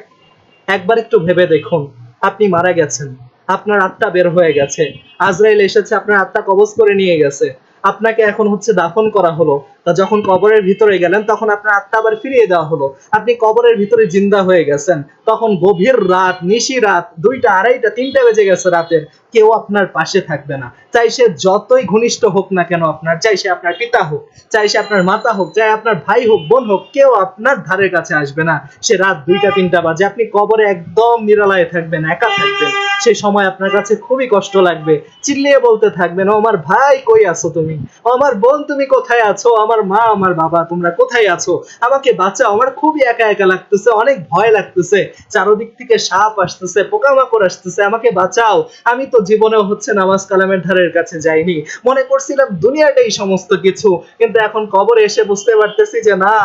একবার একটু ভেবে দেখুন, আপনি মারা গেছেন, আপনার আত্মা বের হয়ে গেছে, আজরাইল এসেছে আপনার আত্মা কবজ করে নিয়ে গেছে, আপনাকে এখন হচ্ছে দাফন করা হলো। তা যখন কবরের ভিতরে গেলেন তখন আপনার আত্মা আবার ফিরিয়ে দেওয়া হলো, আপনি কবরের ভিতরে জিন্দা হয়ে গেছেন। তখন গভীর রাত, নিশি রাত, 2টা, 2:30, 3টা বেজে গেছে রাতের। কেউ আপনার পাশে থাকবে না, চাই সে যতই ঘনিষ্ঠ হোক না কেন আপনার, চাই সে আপনার পিতা হোক, চাই সে আপনার মাতা হোক, চাই আপনার ভাই হোক, বোন হোক, কেউ আপনার ধারের কাছে আসবে না। সে রাত 2টা 3টা বাজে, আপনি কবরে একদম নিরালায় থাকবেন, একা থাকবেন। সেই সময় আপনার কাছে খুবই কষ্ট লাগবে, চিল্লিয়ে বলতে থাকবেন, ও আমার ভাই কই আছো তুমি, ও আমার বোন তুমি কোথায় আছো, আমার মা আমার বাবা তোমরা কোথায় আছো, আমাকে বাঁচাও, আমার খুবই একা একা লাগতেছে, অনেক ভয় লাগতেছে, চারদিক থেকে সাপ আসতেছে, পোকামাকড় আসতেছে, আমাকে বাঁচাও। আমি তো জীবনেও হচ্ছে নামাজ কালামের ধারের কাছে যাইনি, মনে করছিলাম দুনিয়াটাই সমস্ত কিছু, কিন্তু এখন কবরে এসে বুঝতে পারতেছি যে না,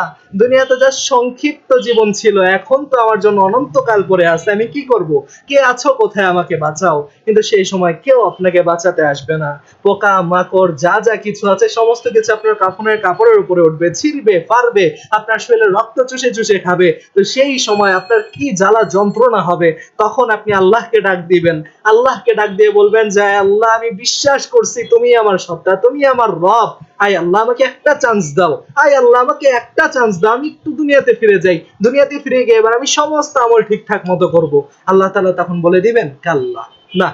দুনিয়াতে যা সংক্ষিপ্ত জীবন ছিল, এখন তো আমার জন্য অনন্তকাল পড়ে আছে। আমি কি করব? কে আছো কোথায়, আমাকে বাঁচাও। কিন্তু সেই সময় কেউ আপনাকে বাঁচাতে আসবে না। পোকা মাকড় যা যা কিছু আছে সমস্ত কিছু আপনার কাফনের কাপড়ের উপরে উঠবে, ছিঁড়বে, পারবে, আপনার শরীরে রক্ত চুষে চুষে খাবে। তো সেই সময় আপনার কি জ্বালা যন্ত্রণা হবে। তখন আপনি আল্লাহকে ডাক দিবেন, আল্লাহকে ডাক দিয়ে বলবেন যে আল্লাহ আমি বিশ্বাস করছি তুমি আমার সত্তা, তুমি আমার রব। আয় আল্লাহ আমাকে একটা চান্স দাও, আয় আল্লাহ আমাকে একটা চান্স দাও, আমি একটু দুনিয়াতে ফিরে যাই, দুনিয়াতে ফিরে গিয়ে এবার আমি সমস্ত আমল ঠিকঠাক মতো করব। আল্লাহ তাআলা তখন বলে দিবেন কাল্লা, না,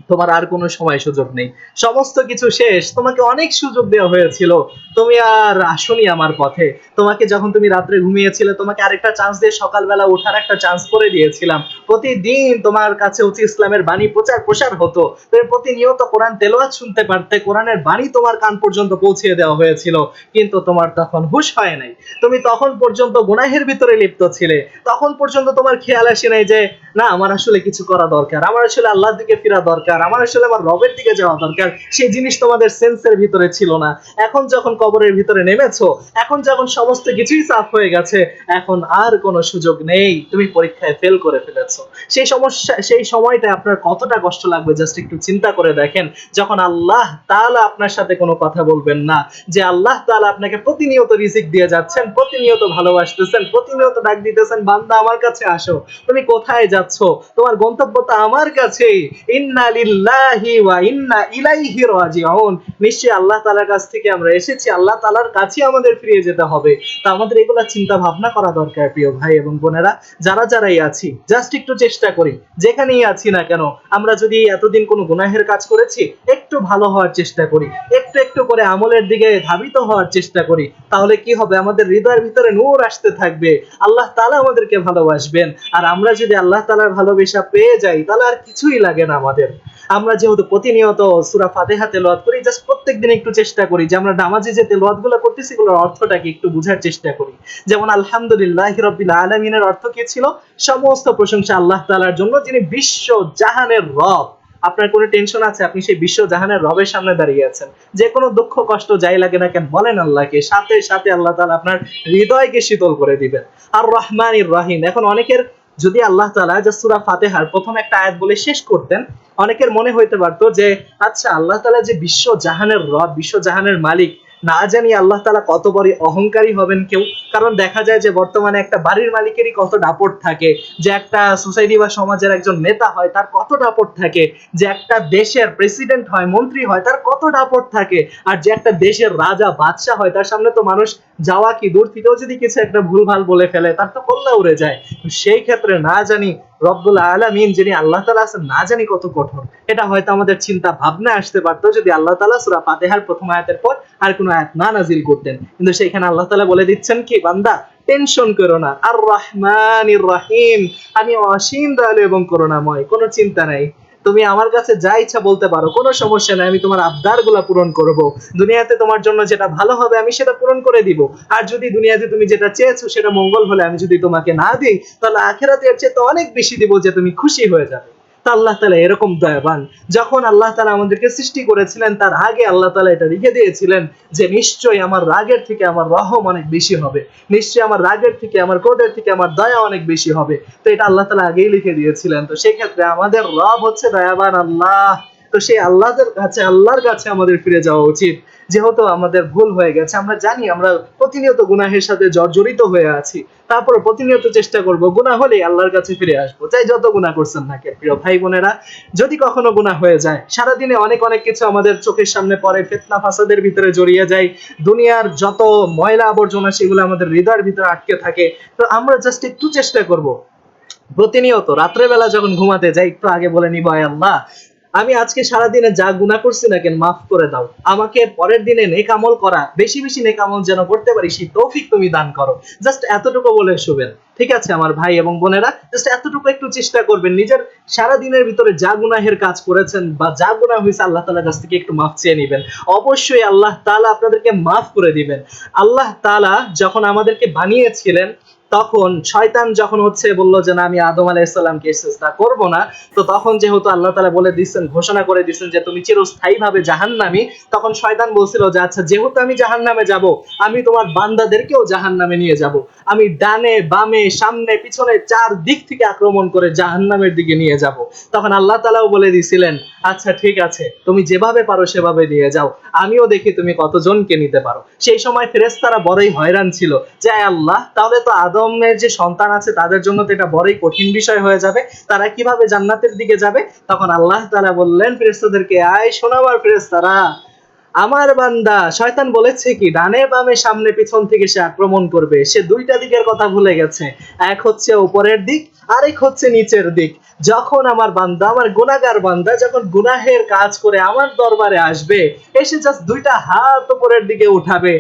তোমার আর কোনো সময় সুযোগ নেই, সমস্ত কিছু শেষ, তোমাকে অনেক সুযোগ দেওয়া হয়েছিল, তুমি আর আসনি আমার পথে। তোমাকে যখন তুমি রাত্রে ঘুমিয়েছিলে তোমাকে আরেকটা চান্স দিয়ে সকালবেলা ওঠার একটা চান্স করে দিয়েছিলাম। প্রতিদিন তোমার কাছে হচ্ছে ইসলামের বাণী প্রচার প্রসার হতো, তুমি প্রতিনিয়ত কোরআন তেলাওয়াত শুনতে পারতে, কোরআনের বাণী তোমার কান পর্যন্ত পৌঁছে দেওয়া হয়েছিল, কিন্তু তোমার তখন হুঁশ হয় নাই। তুমি তখন পর্যন্ত গুনাহের ভিতরে লিপ্ত ছিলে, তখন পর্যন্ত তোমার খেয়াল আসে নাই যে না আমার আসলে কিছু করা দরকার, আমার আসলে আল্লাহর দিকে ফিরা দরকার, দরকার, আমার আসলে আমার রবের দিকে যাওয়া দরকার, সেই জিনিস তোমাদের সেন্সের ভিতরে ছিল না। এখন যখন কবরের ভিতরে নেমেছো, এখন যখন সমস্ত কিছুই সাফ হয়ে গেছে, এখন আর কোনো সুযোগ নেই, তুমি পরীক্ষায় ফেল করে ফেলেছো। সেই সমস্যা, সেই সময়টা আপনার কতটা কষ্ট লাগবে জাস্ট একটু চিন্তা করে দেখেন। যখন আল্লাহ তাআলা আপনার সাথে কোনো কথা বলবেন না, যে আল্লাহ তাআলা আপনাকে প্রতিনিয়ত রিজিক দিয়ে যাচ্ছেন, প্রতিনিয়ত ভালোবাসতেছেন, প্রতিনিয়ত ডাক দিতেছেন, বান্দা আমার কাছে আসো, তুমি কোথায় যাচ্ছ, তোমার গন্তব্য তো আমার কাছেই। ইন্না লিল্লাহি ওয়া ইন্না ইলাইহি রাজিউন, নিশ্চয়ই আল্লাহ তাআলার কাছ থেকে আমরা এসেছি, আল্লাহ তাআলার কাছে আমাদের ফিরে যেতে হবে। তা আমাদের এগুলা চিন্তা ভাবনা করা দরকার প্রিয় ভাই এবং বোনেরা। যারা যারাই আছি জাস্ট একটু চেষ্টা করি, যেখানেই আছি না কেন, আমরা যদি এতদিন কোনো গুনাহের কাজ করেছি, একটু ভালো হওয়ার চেষ্টা করি, একটু একটু করে আমলের দিকে ধাবিত হওয়ার চেষ্টা করি, তাহলে কি হবে, আমাদের হৃদয়ের ভিতরে নূর আসতে থাকবে, আল্লাহ তাআলা আমাদেরকে ভালোবাসবেন। আর আমরা যদি আল্লাহ তাআলার ভালোবাসা পেয়ে যাই, তাহলে আর কিছুই লাগে না আমাদের। আমরা যেহেতু প্রতিনিয়ত সূরা ফাতিহা তেলাওয়াত করি, জাস্ট প্রত্যেকদিন একটু চেষ্টা করি যে আমরা নামাজে যে তেলাওয়াতগুলো করতেছি এগুলোর অর্থটা কি একটু বোঝার চেষ্টা করি। যেমন আলহামদুলিল্লাহি রাব্বিল আলামিনের অর্থ কি ছিল? সমস্ত প্রশংসা আল্লাহ তাআলার জন্য, যিনি বিশ্ব জাহানের রব। আপনার কোনো টেনশন আছে, আপনি সেই বিশ্ব জাহানের রবের সামনে দাঁড়িয়ে আছেন, যে কোনো দুঃখ কষ্ট যাই লাগে না কেন বলেন আল্লাহকে, সাথে সাথে আল্লাহ তাআলা আপনার হৃদয়কে শীতল করে দিবেন। আর রহমানির রহিম, এখন অনেকের যদি আল্লাহ তাআলা যে সূরা ফাতিহার প্রথম একটা আয়াত বলে শেষ করতেন, অনেকের মনে হইতে পারতো যে আচ্ছা আল্লাহ তাআলা যে বিশ্ব জাহানের রব, বিশ্ব জাহানের মালিক, না জানি আল্লাহ তাআলা কত বড় অহংকারী হবেন কেউ। কারণ দেখা যায় যে বর্তমানে একটা বাড়ির মালিকেরই কত দাপট থাকে, যে একটা সোসাইটি বা সমাজের একজন নেতা হয় তার কত দাপট থাকে, যে একটা দেশের প্রেসিডেন্ট হয়, মন্ত্রী হয়, তার কত দাপট থাকে, আর যে একটা দেশের রাজা বাদশাহ হয়, তার সামনে তো মানুষ যাওয়া কি দূর, থেকেও যদি কিছু একটা ভুলভাল বলে ফেলে তার তো কল্লা উড়ে যায়। সেই ক্ষেত্রে না জানি রব্বুল আলামিন যিনি আল্লাহ তাআলা আছেন, না জানি কত কঠোর। এটা হয়তো আমাদের চিন্তা ভাবনা আসতে পারতো যদি আল্লাহ তাআলা সূরা ফাতিহার প্রথম আয়াতের পর আর কোনো আয়াত না নাজিল করতেন, কিন্তু সেখানে আল্লাহ তাআলা বলে দিচ্ছেন কি, বান্দা টেনশন করো না, আর রহমানির রহিম, আমি অসীম দয়ালু এবং করুণাময়, কোনো চিন্তা নাই, তুমি আমার কাছে যা ইচ্ছা বলতে পারো, কোনো সমস্যা নাই, আমি তোমার আবদার গুলা পূরণ করব। দুনিয়াতে তোমার জন্য যেটা ভালো হবে আমি সেটা পূরণ করে দিব, আর যদি দুনিয়াতে তুমি যেটা চেয়েছো সেটা মঙ্গল হলে আমি যদি তোমাকে না দিই, তাহলে আখিরাতে এর চেয়ে তো অনেক বেশি দিব, যে তুমি খুশি হয়ে যাবে। তা আল্লাহ তাআলা এরকম দয়াবান। যখন আল্লাহ তাআলা আমাদেরকে সৃষ্টি করেছিলেন, তার আগে আল্লাহ তাআলা এটা লিখে দিয়েছিলেন যে নিশ্চয়ই আমার রাগের থেকে আমার রহম অনেক বেশি হবে, নিশ্চয়ই আমার রাগের থেকে, আমার ক্রোধের থেকে আমার দয়া অনেক বেশি হবে। তো এটা আল্লাহ তাআলা আগেই লিখে দিয়েছিলেন। তো সেই ক্ষেত্রে আমাদের রব হচ্ছে দয়াবান আল্লাহ। তো সেই আল্লাহর কাছে আমাদের ফিরে যাওয়া উচিত। যেহেতু আমাদের ভুল হয়ে গেছে, আমরা জানি আমরা প্রতিনিয়ত গুনাহের সাথে জর্জরিত হয়ে আছি, তারপরে প্রতিনিয়ত চেষ্টা করব গুনাহ হলেই আল্লাহর কাছে ফিরে আসবো, চাই যত গুনাহ করছেন না কেন। প্রিয় ভাই বোনেরা, যদি কখনো গুনাহ হয়ে যায়, সারাদিনে অনেক অনেক কিছু আমাদের চোখের সামনে পড়ে, ফিতনা ফাসাদের ভিতরে জড়িয়ে যায়, দুনিয়ার যত ময়লা আবর্জনা সেগুলো আমাদের হৃদয়ের ভিতরে আটকে থাকে। তো আমরা জাস্ট একটু চেষ্টা করব, প্রতিনিয়ত রাত্রেবেলা যখন ঘুমাতে যাই একটু আগে বলে নিব, আয় আল্লাহ, আমি আজকে সারাদিনে যা গুনাহ করছি না কেন মাফ করে দাও, আমাকে পরের দিনে নেক আমল করা, বেশি বেশি নেক আমল যেন করতে পারি সেই তৌফিক তুমি দান করো। জাস্ট এতটুকু বলে শুবেন, ঠিক আছে আমার ভাই এবং বোনেরা? জাস্ট এতটুকু একটু চেষ্টা করবেন, নিজের সারা দিনের ভিতরে যা গুনাহের কাজ করেছেন বা যা গুনাহ হয়েছে আল্লাহ তাআলার কাছ থেকে একটু মাফ চেয়ে নেবেন, অবশ্যই আল্লাহ তাআলা আপনাদেরকে মাফ করে দিবেন। আল্লাহ তাআলা যখন আমাদেরকে বানিয়েছিলেন, তখন শয়তান যখন বললো যে না আমি আদম আলাইহিস সালামকে সিজদা করব না, তো তখন যেহেতু আল্লাহ তাআলা বলে দিচ্ছেন, ঘোষণা করে দিচ্ছেন যে তুমি চিরস্থায়ী ভাবে জাহান্নামী, তখন শয়তান বলছিল যে আচ্ছা যেহেতু আমি জাহান্নামে যাব, আমি তোমার বান্দাদেরকেও জাহান্নামে নিয়ে যাব, আমি ডানে বামে সামনে পিছনে চার দিক থেকে আক্রমণ করে জাহান্নামের দিকে নিয়ে যাব। তখন আল্লাহ তাআলাও বলে দিয়েছিলেন আচ্ছা ঠিক আছে, তুমি যেভাবে পারো সেভাবে নিয়ে যাও, আমিও দেখি তুমি কতজনকে নিতে পারো। সেই সময় ফেরেশতারা বড়ই হয়রান ছিল যে আল্লাহ, তাহলে তো আদমের যে সন্তান আছে তাদের জন্য তো এটা বড়ই কঠিন বিষয় হয়ে যাবে, তারা কিভাবে জান্নাতের দিকে যাবে? তখন আল্লাহ তাআলা বললেন ফেরেশতাদেরকে, আয় শোনো আমার ফেরেশতারা, আমার বান্দা শয়তান বলেছে কি ডানে বামে সামনে পিছন থেকে সে আক্রমণ করবে, সে দুইটা দিকের কথা ভুলে গেছে, এক হচ্ছে উপরের দিক, আরেক হচ্ছে নিচের দিক। যখন আমার বান্দা, আমার গুনাহগার বান্দা যখন গুনাহের কাজ করে আমার দরবারে আসবে, এসে জাস্ট দুইটা হাত উপরের দিকে উঠাবে,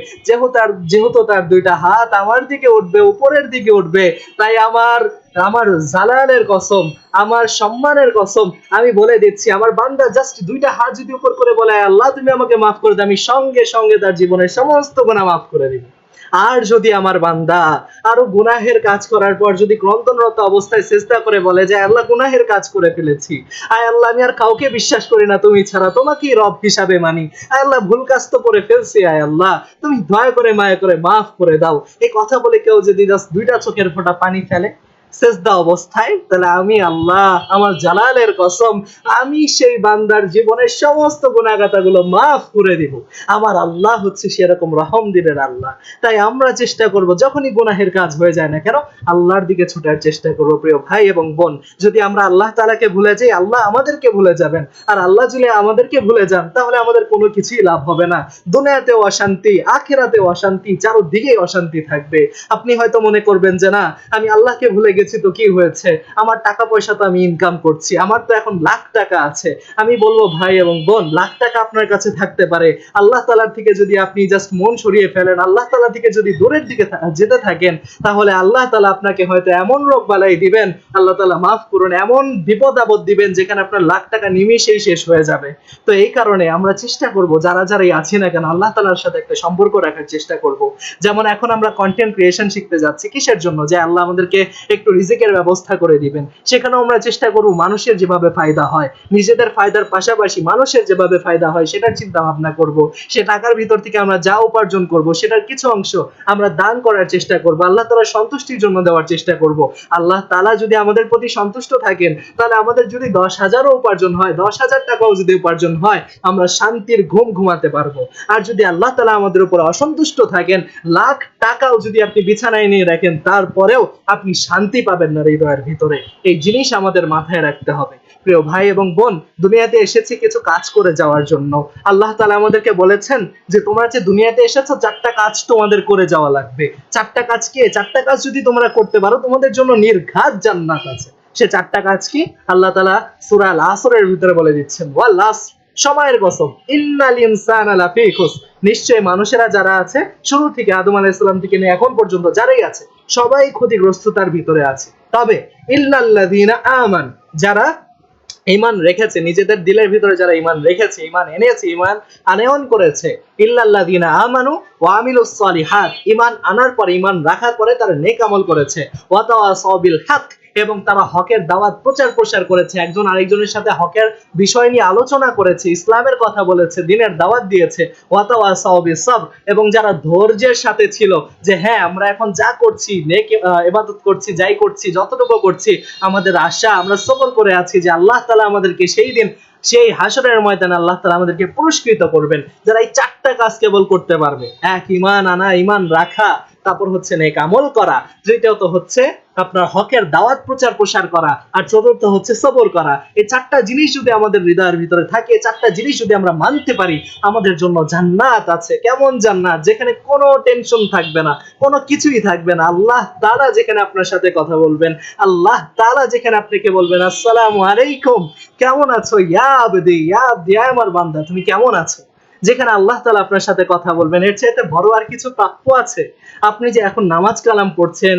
যেহেতু তার দুইটা হাত আমার দিকে উঠবে, উপরের দিকে উঠবে, তাই আমার আমার জালালের কসম, আমার সম্মানের কসম, আমি বলে দিচ্ছি আমার বান্দা জাস্ট দুইটা হাত যদি উপর করে বলে আল্লাহ তুমি আমাকে মাফ করে দাও, আমি সঙ্গে সঙ্গে তার জীবনের সমস্ত গুনাহ মাফ করে দিব। আর যদি আমার বান্দা আরো গুনাহের কাজ করার পর যদি ক্রন্দনরত অবস্থায় চেষ্টা করে বলে যে আল্লাহ গুনাহের কাজ করে ফেলেছি, আয় আল্লাহ আমি আর কাউকে বিশ্বাস করি না তুমি ছাড়া, তোমাকেই রব হিসাবে মানি, আয় আল্লাহ ভুল কাজ তো করে ফেলছি, আয় আল্লাহ তুমি দয়া করে মায়া করে মাফ করে দাও, এই কথা বলে কেউ যদি জাস্ট দুইটা চোখের ফোঁটা পানি ফেলে সেজদা অবস্থায়, তাহলে আমি আল্লাহ আমার জালালের কসম আমি সেই বান্দার জীবনের সমস্ত গুনাহগাতাগুলো মাফ করে দিব। আমার আল্লাহ হচ্ছে সেরকম রহম দিলের আল্লাহ। তাই আমরা চেষ্টা করব যখনই গুনাহের কাজ হয়ে যায় না কেন আল্লাহর দিকে ছুটার চেষ্টা করব। প্রিয় ভাই এবং বোন, যদি আমরা আল্লাহ তাআলাকে ভুলে যাই আল্লাহ আমাদেরকে ভুলে যাবেন, আর আল্লাহ যদি আমাদেরকে ভুলে যান তাহলে আমাদের কোনো কিছুই লাভ হবে না। দুনিয়াতেও অশান্তি, আখিরাতেও অশান্তি, চারদিকেই অশান্তি থাকবে। আপনি হয়তো মনে করবেন যে না আমি আল্লাহকে ভুলে গেছি তো কি হয়েছে, আমার টাকা পয়সা তো আমি ইনকাম করছি, আমার তো এখন লাখ টাকা আছে। আমি বলবো ভাই এবং বোন, লাখ টাকা আপনার কাছে থাকতে পারে, আল্লাহ তাআলার থেকে যদি আপনি জাস্ট মন সরিয়ে ফেলেন, আল্লাহ তাআলা থেকে যদি দূরের দিকে যেতে থাকেন, তাহলে আল্লাহ তাআলা আপনাকে হয়তো এমন রোগ বালাই দিবেন, আল্লাহ তাআলা মাফ করুন, এমন বিপদ আপদ দিবেন যেখানে আপনার লাখ টাকা নিমেষেই শেষ হয়ে যাবে। তো এই কারণে আমরা চেষ্টা করব যারা যারাই আছি না কেন আল্লাহ তাআলার সাথে একটা সম্পর্ক রাখার চেষ্টা করব। যেমন এখন আমরা কন্টেন্ট ক্রিয়েশন শিখতে যাচ্ছি, কিসের জন্য? যে আল্লাহ আমাদেরকে একটু রিজিকের ব্যবস্থা করে দিবেন। সেখানেও আমরা চেষ্টা করব মানুষের যেভাবে ফায়দা হয়, নিজেদের ফায়দার পাশাপাশি মানুষের যেভাবে ফায়দা হয় সেটার চিন্তা ভাবনা করব। সে টাকার ভিতর থেকে আমরা যা উপার্জন করব সেটার কিছু অংশ আমরা দান করার চেষ্টা করব, আল্লাহ তাআলার সন্তুষ্টির জন্য দেওয়ার চেষ্টা করব। আল্লাহ তাআলা যদি আমাদের প্রতি সন্তুষ্ট থাকেন তাহলে আমাদের যদি 10,000ও উপার্জন হয়, 10,000 টাকাও যদি উপার্জন হয়, আমরা শান্তির ঘুম ঘুমাতে পারবো। আর যদি আল্লাহ তাআলা আমাদের উপর অসন্তুষ্ট থাকেন, লাখ টাকাও যদি আপনি বিছানায় নিয়ে রাখেন তারপরেও আপনি শান্তি পাবেন না হৃদয়ের ভিতরে। এই জিনিস আমাদের মাথায় রাখতে হবে। প্রিয় ভাই এবং বোন, দুনিয়াতে এসেছি কিছু কাজ করে যাওয়ার জন্য। আল্লাহ তাআলা আমাদেরকে বলেছেন যে তোমরা যে দুনিয়াতে এসেছো 4টা কাজ তোমাদের করে যাওয়া লাগবে। 4টা কাজ কি? 4টা কাজ যদি তোমরা করতে পারো তোমাদের জন্য নির্ঘাত জান্নাত আছে। সে 4টা কাজ কি? আল্লাহ তাআলা সূরা আল আসরের ভিতরে বলে দিচ্ছেন, ওয়াল আসর, সময়ের কসম, ইন্নাল ইনসানা লাফি খুসর, নিশ্চয় মানুষেরা যারা আছে শুরু থেকে আদম আলাইহিস সালাম থেকে নিয়ে এখন পর্যন্ত যারাই আছে সবাই ক্ষতিগ্রস্ততার ভিতরে আছে। তবে ইল্লাল্লাযীনা আমানু, যারা ঈমান রেখেছে, নিজেদের দিলের ভিতরে যারা ঈমান রেখেছে, ঈমান এনেছে, ঈমান আনয়ন করেছে, ইল্লাল্লাযীনা আমানু ওয়া আমিলুস সলিহাত, ঈমান আনার পরে, ঈমান রাখার পরে তারা নেক আমল করেছে, ওয়া তাওয়াসাউ বিল হক, এবং তারা হকের দাওয়াত প্রচার প্রসার করেছে, একজন আরেকজনের সাথে হকের বিষয় নিয়ে আলোচনা করেছে, ইসলামের কথা বলেছে, দ্বীনের দাওয়াত দিয়েছে, ওয়া তাওয়াসাউ বিস সাবর, এবং যারা ধৈর্যের সাথে ছিল যে হ্যাঁ আমরা এখন যা করছি, নেক ইবাদত করছি, যাই করছি, যতটুকু করছি, আমাদের আশা, আমরা সবর করে আছি যে আল্লাহ তাআলা আমাদেরকে সেই দিন সেই হাসরের ময়দানে আল্লাহ তাআলা আমাদেরকে পুরস্কৃত করবেন, যারা এই 4টা কাজ কেবল করতে পারবে। এক, ঈমান আনা, ঈমান রাখা, তারপর হচ্ছে নেক আমল করা, তৃতীয়ত হচ্ছে আপনার হকের দাওয়াত প্রচার প্রসার করা, আর চতুর্থ হচ্ছে সবর করা। এই 4টা জিনিস যদি আমাদের হৃদয়ের ভিতরে থাকে, 4টা জিনিস যদি আমরা মানতে পারি, আমাদের জন্য জান্নাত আছে। কেমন জান্নাত? যেখানে কোনো টেনশন থাকবে না, কোনো কিছুই থাকবে না। আল্লাহ তাআলা যেখানে আপনার সাথে কথা বলবেন, আল্লাহ তাআলা যেখানে আপনাকে বলবেন আসসালামু আলাইকুম, কেমন আছো ইয়া আবদি, ইয়া আবদি, আমার বান্দা তুমি কেমন আছো, যেখানে আল্লাহ তাআলা আপনার সাথে কথা বলবেন, এর চাইতে বড় আর কিছু প্রাপ্য আছে? আপনি যে এখন নামাজ কালাম পড়ছেন,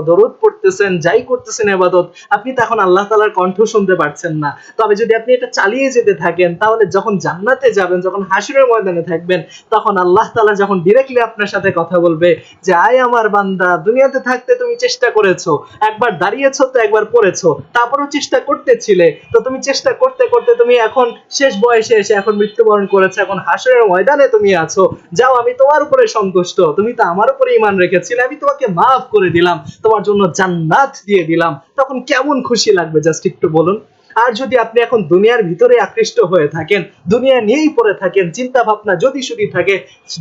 দরুদ পড়তেছেন, যাই করতেছেন ইবাদত, আপনি তো এখন আল্লাহ তাআলার কণ্ঠ শুনতে পাচ্ছেন না। তবে যদি আপনি এটা চালিয়ে যেতে থাকেন তাহলে যখন জান্নাতে যাবেন, যখন হাসরের ময়দানে থাকবেন, তখন আল্লাহ তাআলা যখন ডিরেক্টলি আপনার সাথে কথা বলবে যে আয় আমার বান্দা, দুনিয়াতে থাকতে তুমি চেষ্টা করেছো, একবার দাঁড়িয়েছো তো একবার পড়েছো, তারপরও চেষ্টা করতেছিলে, তো তুমি চেষ্টা করতে করতে তুমি এখন শেষ বয়সে এসে এখন মৃত্যুবরণ করেছো, এখন হাসরের ময়দানে তুমি আছো, যাও আমি তোমার উপরে সন্তুষ্ট, তুমি তো আমার উপরে ঈমান রেখেছিলে, আমি তোমাকে মাফ করে দিলাম, তোমার জন্য জান্নাত দিয়ে দিলাম, তখন কেমন খুশি লাগবে জাস্ট একটু বলুন। আর যদি আপনি এখন দুনিয়ার ভিতরে আকৃষ্ট হয়ে থাকেন, দুনিয়া নিয়েই পড়ে থাকেন, চিন্তা ভাবনা যদি শুধু থাকে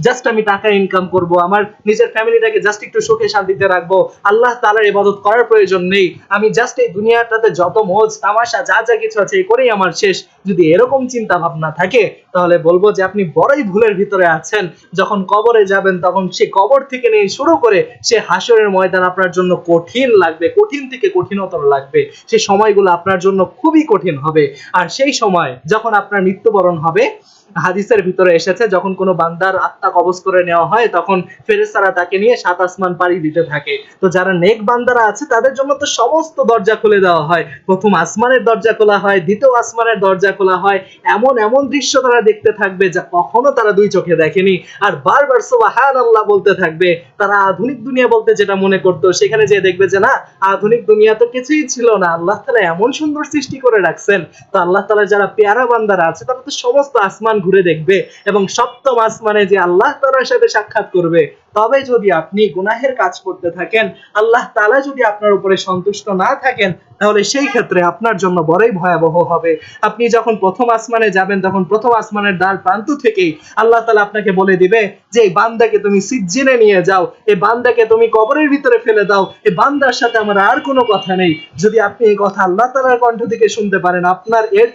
জাস্ট আমি টাকা ইনকাম করব, আমার নিজের ফ্যামিলিটাকে জাস্ট একটু সুখে শান্তিতে রাখবো, আল্লাহ তাআলার ইবাদত করার প্রয়োজন নেই, আমি জাস্ট এই দুনিয়াটাতে যত মৌজ তামাশা যা যা কিছু আছে এই করেই আমার শেষ, যদি এরকম চিন্তা ভাবনা থাকে, তাহলে বলবো যে আপনি বড়ই ভুলের ভিতরে আছেন। যখন কবরে যাবেন তখন সে কবর থেকে নিয়ে শুরু করে সে হাসরের ময়দান আপনার জন্য কঠিন লাগবে, কঠিন থেকে কঠিনতর লাগবে। সে সময়গুলো আপনার জন্য খুবই কঠিন হবে। আর সেই সময় যখন আপনার মৃত্যুবরণ হবে, হাদিসের ভিতরে এসেছে যখন কোনো বান্দার আত্মা কবজ করে নেওয়া হয় তখন ফেরেশতারা তাকে নিয়ে 7 আসমান পাড়ি দিতে থাকে। তো যারা নেক বান্দারা আছে তাদের জন্য তো সমস্ত দরজা খুলে দেওয়া হয়, প্রথম আসমানের দরজা খোলা হয়, দ্বিতীয় আসমানের দরজা খোলা হয়, এমন এমন দৃশ্য তারা দেখতে থাকবে যা কখনো তারা দুই চোখে দেখেনি। আর বারবার সুবহানাল্লাহ বলতে থাকবে। তারা আধুনিক দুনিয়া বলতে যেটা মনে করতো সেখানে যে দেখবে যে না, আধুনিক দুনিয়া তো কিছুই ছিল না, আল্লাহ তাআলা এমন সুন্দর সৃষ্টি করে রাখছেন। তো আল্লাহ তাআলা যারা পেয়ারা বান্দারা আছে তারা তো সমস্ত আসমান ঘুরে দেখবে এবং সপ্তম আসমানে যে আল্লাহ তাআলার সাথে সাক্ষাৎ করবে। তবে যদি আপনি গুনাহের কাজ করতে থাকেন, আল্লাহ তাআলা যদি আপনার উপরে সন্তুষ্ট না থাকেন, তাহলে সেই ক্ষেত্রে আপনার জন্য বড়ই ভয়াবহ হবে। আপনি যখন প্রথম আসমানে যাবেন তখন প্রথম আসমানের দ্বার প্রান্ত থেকেই আল্লাহ তাআলা আপনাকে বলে দিবে যে এই বান্দাকে তুমি সিজ্জিনে নিয়ে যাও, এই বান্দাকে তুমি কবরের ভিতরে ফেলে দাও, এই বান্দার সাথে আমার আর কোনো কথা নেই। যদি আপনি এই কথা আল্লাহ তাআলার কণ্ঠ থেকে শুনতে পারেন, আপনার এর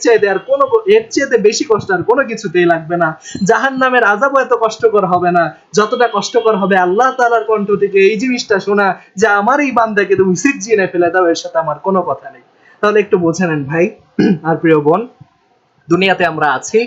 চাইতে বেশি কষ্ট আর কোনো কিছুতেই লাগবে না। জাহান্নামের আযাবও এত কষ্টকর হবে না যতটা কষ্টকর হবে আল্লাহ তাআলার কণ্ঠ থেকে এই জিনিসটা শোনা যে আমার এই বান্দাকে তুমি সিজ্জিনে ফেলে দাও, এর সাথে আমার কোনো কথা নেই। তাহলে একটু বুঝে নেন ভাই আর প্রিয় বোন, দুনিয়াতে আমরা আছি,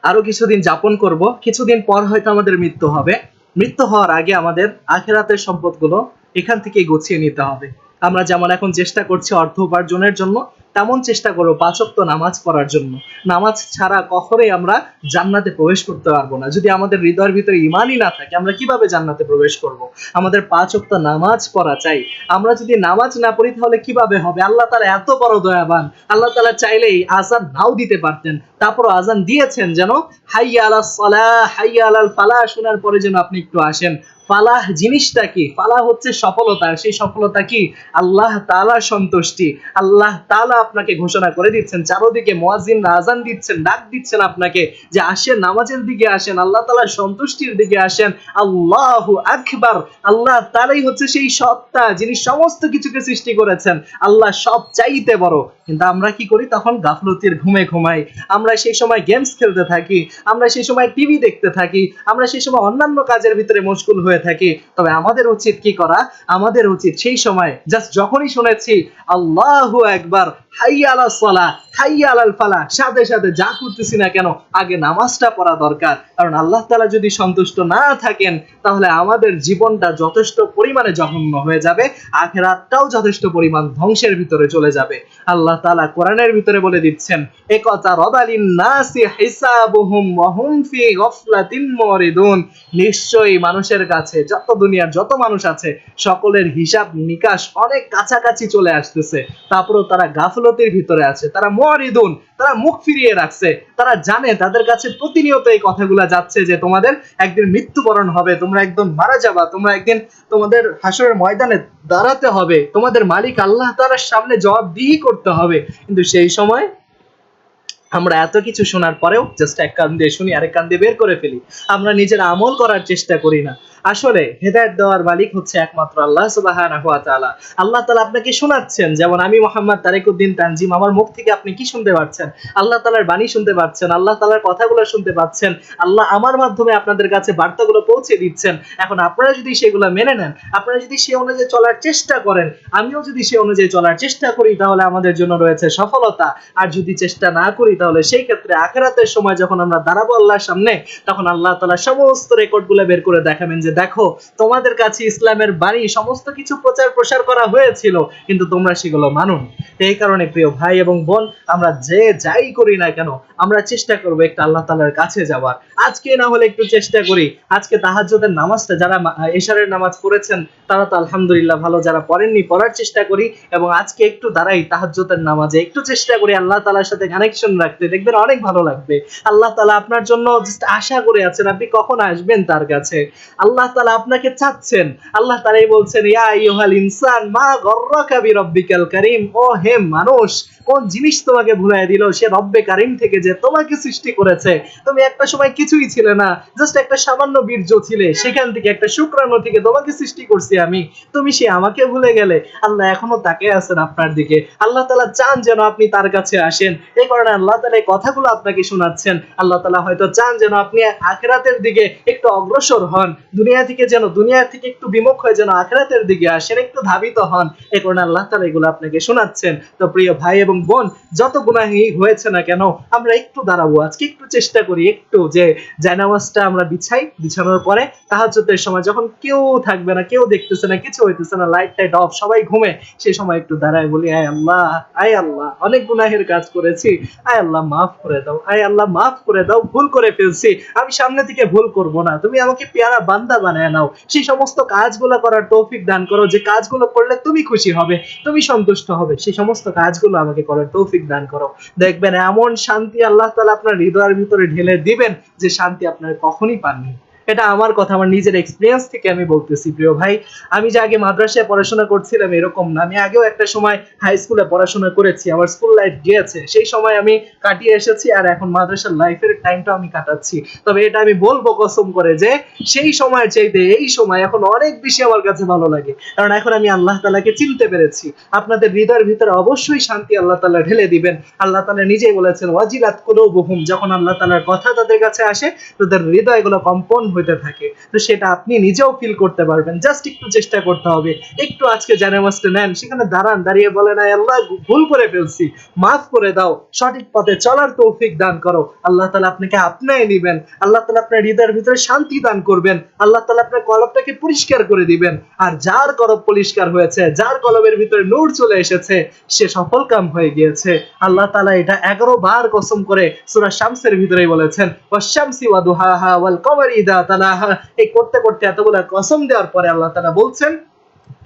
আরো কিছুদিন যাপন করব, কিছুদিন পর হয়তো আমাদের মৃত্যু হবে। মৃত্যু হওয়ার আগে আমাদের আখিরাতের সম্পদগুলো এখান থেকেই গুছিয়ে নিতে হবে। আমরা যেমন এখন চেষ্টা করছি অর্থ উপার্জনের জন্য, তেমন চেষ্টা করব 5 ওয়াক্ত নামাজ পড়ার জন্য। নামাজ ছাড়া কখনোই আমরা জান্নাতে প্রবেশ করতে পারবো না। যদি আমাদের হৃদয়ের ভিতরে ঈমানই না থাকে আমরা কিভাবে জান্নাতে প্রবেশ করব? আমাদের 5 ওয়াক্ত নামাজ পড়া চাই। আমরা যদি নামাজ না পড়ি তাহলে কিভাবে হবে? আল্লাহ তাআলা এত বড় দয়াবান, আল্লাহ তাআলা চাইলেই আযান নাও দিতে পারতেন, তারপরও আযান দিয়েছেন যেন হাইয়া আলাস সালাহ হাইয়া আলাল ফালাহ শোনার পরে যেন আপনি একটু আসেন। ফালাহ জিনিসটা কি? ফালাহ হচ্ছে সফলতা। সেই সফলতা কি? আল্লাহ তাআলার সন্তুষ্টি। আল্লাহ তাআলা আপনাকে ঘোষণা করে দিচ্ছেন, চারদিকে মুয়াজ্জিনরা আযান দিচ্ছেন, ডাক দিচ্ছেন আপনাকে যে আসেন, নামাজের দিকে আসেন, আল্লাহ তাআলার সন্তুষ্টির দিকে আসেন। আল্লাহু আকবার। আল্লাহ তাআলাই হচ্ছে সেই সত্তা যিনি সমস্ত কিছুকে সৃষ্টি করেছেন। আল্লাহ সব চাইতে বড়। কিন্তু আমরা কি করি? তখন গাফলতির ঘুমে ঘুমাই। আমরা সেই সময় গেমস খেলতে থাকি, আমরা সেই সময় টিভি দেখতে থাকি, আমরা সেই সময় অন্যান্য কাজের ভিতরে মশগুল হয়ে থাকি। তবে আমাদের উচিত কি করা? আমাদের উচিত সেই সময় জাস্ট যখনই শুনেছি আল্লাহু আকবার, হাইয়া আলাস সালাহ হাইয়া আলাল ফালাহ, সাথে সাথে যা করতেছি না কেন আগে নামাজটা পড়া দরকার। কারণ আল্লাহ তাআলা যদি সন্তুষ্ট না থাকেন তাহলে আমাদের জীবনটা যথেষ্ট পরিমাণে জঘন্য হয়ে যাবে, আখিরাতটাও যথেষ্ট পরিমাণ ধ্বংসের ভিতরে চলে যাবে। আল্লাহ তাআলা কোরআনের ভিতরে বলে দিচ্ছেন, একতা রবালিন নাসি হিসাবুহুম ওয়া হুম ফি গাফলাতিন মুরিদুন। নিশ্চয়ই মানুষের কাছে, যত দুনিয়ার যত মানুষ আছে সকলের হিসাব নিকাশ অনেক কাছাকাছি চলে আসতেছে, তারপরেও তারা গাফলতির ভিতরে আছে, তারা মুরিদুন, তারা মুখ ফিরিয়ে রাখছে। তারা জানে তাদের কাছে প্রতিনিয়ত এই কথাগুলো যাচ্ছে যে তোমাদের একদিন মৃত্যুবরণ হবে, তোমরা একদম মারা যাবা, তোমরা একদিন তোমাদের হাসরের ময়দানে দাঁড়াতে হবে, তোমাদের মালিক আল্লাহ তাআলার সামনে জবাবদিহি করতে হবে। কিন্তু সেই সময় আমরা এত কিছু শোনার পরেও জাস্ট এক কান দিয়ে শুনি আরেক কান দিয়ে বের করে ফেলি। আমরা নিজের আমল করার চেষ্টা করি না। আসলে হেদায়েত দেওয়ার মালিক হচ্ছে একমাত্র আল্লাহ সুবহানাহু ওয়া তাআলা। আল্লাহ তাআলা আপনাকে শোনাচ্ছেন, যেমন আমি মোহাম্মদ তারেকুদ্দিন তানজিম, আমার মুখ থেকে আপনি কি শুনতে পাচ্ছেন? আল্লাহ তাআলার বাণী শুনতে পাচ্ছেন, আল্লাহ তাআলার কথাগুলো শুনতে পাচ্ছেন। আল্লাহ আমার মাধ্যমে আপনাদের কাছে বার্তাগুলো পৌঁছে দিচ্ছেন। এখন আপনারা যদি সেগুলো মেনে নেন, আপনারা যদি সেই অনুযায়ী চলার চেষ্টা করেন, আমিও যদি সেই অনুযায়ী চলার চেষ্টা করি, তাহলে আমাদের জন্য রয়েছে সফলতা। আর যদি চেষ্টা না করি তাহলে সেই ক্ষেত্রে আখিরাতের সময় যখন আমরা দাঁড়াবো আল্লাহর সামনে, তখন আল্লাহ তাআলা সমস্ত রেকর্ডগুলো বের করে দেখাবেন যে দেখো তোমাদের কাছে ইসলামের বাণী সমস্ত কিছু প্রচার প্রসার করা হয়েছিল কিন্তু তোমরা সেগুলো মানোনি। এই কারণে প্রিয় ভাই এবং বোন, আমরা যে যাই করি না কেন আমরা চেষ্টা করব একটু আল্লাহ তাআলার কাছে যাওয়ার। আজকে না হলে একটু চেষ্টা করি, আজকে তাহাজ্জুদের নামাজটা যারা এশারের নামাজ পড়েছেন তারা তো আলহামদুলিল্লাহ ভালো, যারা পড়েননি পড়ার চেষ্টা করি এবং আজকে একটু দাঁড়াই তাহাজ্জুদের নামাজে, একটু চেষ্টা করি আল্লাহ তাআলার সাথে কানেকশন রাখতে, দেখবেন অনেক ভালো লাগবে। আল্লাহ তাআলা আপনার জন্য জাস্ট আশা করে আছেন আপনি কখন আসবেন তার কাছে। আল্লাহ তাআলা আপনাকে চাচ্ছেন। আল্লাহ তাআলাই বলছেন, ইয়া আইয়ুহাল ইনসান মা গররাকা বিরাব্বিকাল কারীম। ও হে মানুষ, কোন জিনিস তোমাকে ভুলায় দিল সে রব্বে কারীম থেকে যে তোমাকে সৃষ্টি করেছে। তুমি একটা সময় কিছুই ছিলে না, জাস্ট একটা সামান্য বীর্য ছিলে, সেখান থেকে একটা শুক্রাণু থেকে তোমাকে সৃষ্টি করছি আমি, তুমি সে আমাকে ভুলে গেলে। আল্লাহ এখনো তাকিয়ে আছেন আপনার দিকে। আল্লাহ তাআলা চান যেন আপনি তার কাছে আসেন। এই কারণে আল্লাহ তাআলা এই কথাগুলো আপনাকে শোনাচ্ছেন। আল্লাহ তাআলা হয়তো চান যেন আপনি আখিরাতের দিকে একটু অগ্রসর হন। দুনিয়া দুনিয়া থেকে একটু বিমুখ হয়ে যেন আখিরাতের দিকে আসেন, একটু ধাবিত হন। এ কারণে আল্লাহ তাআলা এগুলো আপনাকে শোনাচ্ছেন। তো প্রিয় ভাই এবং বোন, যত গুনাহই হয়েছে না কেন, আমরা একটু দাঁড়াবো, আজকে একটু চেষ্টা করি, একটু যে জায়নামাজটা আমরা বিছাই, বিছানোর পরে তাহাজ্জুদের সময় যখন কেউ থাকবে না, কেউ দেখতেছে না, কিছু হইতেছে না, লাইট টাইট অফ, সবাই ঘুমে, সেই সময় একটু দাঁড়ায় বলি, আয় আল্লাহ, আয় আল্লাহ, অনেক গুনাহের কাজ করেছি, আয় আল্লাহ মাফ করে দাও, আয় আল্লাহ মাফ করে দাও, ভুল করে ফেলছি, আমি সামনে থেকে ভুল করব না, তুমি আমাকে পেয়ারা বান্দা বানায় নাও, সেই সমস্ত কাজগুলো করার তৌফিক দান করো, যে কাজগুলো করলে তুমি খুশি হবে, তুমি সন্তুষ্ট হবে, সেই সমস্ত কাজগুলো আমাকে করার তৌফিক দান করো। দেখবেন এমন শান্তি আল্লাহ তাআলা আপনার হৃদয়ের ভিতরে ঢেলে দিবেন যে শান্তি আপনার কখনই পাননি। এটা আমার কথা, আমার নিজের এক্সপিরিয়েন্স থেকে আমি বলতেছি প্রিয় ভাই। আমি যে আগে মাদ্রাসায় পড়াশোনা করছিলাম এরকম না, আমি আগেও একটা সময় হাই স্কুলে পড়াশোনা করেছি, আমার স্কুল লাইফ গিয়েছে, সেই সময় আমি কাটিয়ে এসেছি, আর এখন মাদ্রাসার লাইফের টাইমটা আমি কাটাচ্ছি। তবে এটা আমি বলবো কসম করে যে সেই সময়ের চাইতে এই সময় এখন অনেক বেশি আমার কাছে ভালো লাগে, কারণ এখন আমি আল্লাহ তাআলাকে চিনতে পেরেছি। আপনাদের হৃদয়ের ভিতরে অবশ্যই শান্তি আল্লাহ তাআলা ঢেলে দিবেন। আল্লাহ তাআলা নিজেই বলেছেন, ওয়াজিলাত কুলুবুহুম, যখন আল্লাহ তাআলার কথা তাদের কাছে আসে, তাদের হৃদয়গুলো কম্পন হইতে থাকে। তো সেটা আপনি নিজেও ফিল করতে পারবেন, জাস্ট একটু চেষ্টা করতে হবে। একটু আজকে জানামাজটা নেন, সেখানে দাঁড়ান, দাঁড়িয়ে বলেন, আয় আল্লাহ, ভুল করে ফেলছি, মাফ করে দাও, সঠিক পথে চলার তৌফিক দান করো। আল্লাহ তাআলা আপনাকে আপনায় নেবেন, আল্লাহ তাআলা আপনার হৃদয়ের ভিতরে শান্তি দান করবেন, আল্লাহ তাআলা আপনার কলবটাকে পরিষ্কার করে দিবেন। আর যার কলব পরিষ্কার হয়েছে, যার কলবের ভিতরে নূর চলে এসেছে, সে সফল কাম হয়ে গিয়েছে। আল্লাহ তাআলা এটা 11 বার কসম করে সূরা শামসের ভিতরেই বলেছেন, ওয়াশ-শামসি ওয়া দুহাহা ওয়াল কমারি ইযা তালাহা। এই করতে করতে এতগুলো কসম দেওয়ার পরে আল্লাহ তাআলা বলছেন,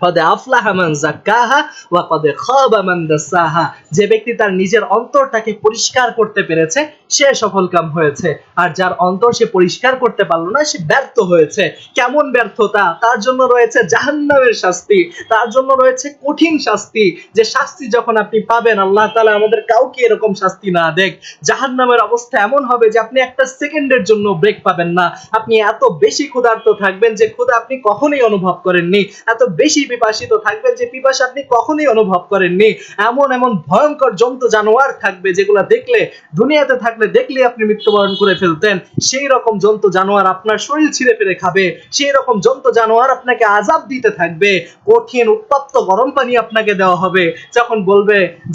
قد أفلح من زكاها وقد خاب من دساها। যে ব্যক্তি তার নিজের অন্তরটাকে পরিষ্কার করতে পেরেছে সে সফলকাম হয়েছে, আর যার অন্তর সে পরিষ্কার করতে পারলো না সে ব্যর্থ হয়েছে। কেমন ব্যর্থতা? তার জন্য রয়েছে জাহান্নামের শাস্তি, তার জন্য রয়েছে কঠিন শাস্তি, যে শাস্তি যখন আপনি পাবেন, আল্লাহ তাআলা আমাদের কাউকে এরকম শাস্তি না দেখ। জাহান্নামের অবস্থা এমন হবে যে আপনি একটা সেকেন্ডের জন্য ব্রেক পাবেন না, আপনি এত বেশি ক্ষুধার্ত থাকবেন যে ক্ষুধা আপনি কখনোই অনুভব করেননি, এত বেশি পিপাসিত থাকবেন যে পিপাসা আপনি কখনোই অনুভব করেননি। এমন এমন ভয়ঙ্কর জন্তু জানোয়ার থাকবে যেগুলো দেখলে, দুনিয়াতে থাকলে দেখলে আপনি মৃত্যুবরণ করে ফেলতেন, সেই রকম জন্তু জানোয়ার আপনার শরীর ছিঁড়ে ফেলে খাবে, সেই রকম জন্তু জানোয়ার আপনাকে আযাব দিতে থাকবে, কঠিন উত্তপ্ত গরম পানি আপনাকে দেওয়া হবে।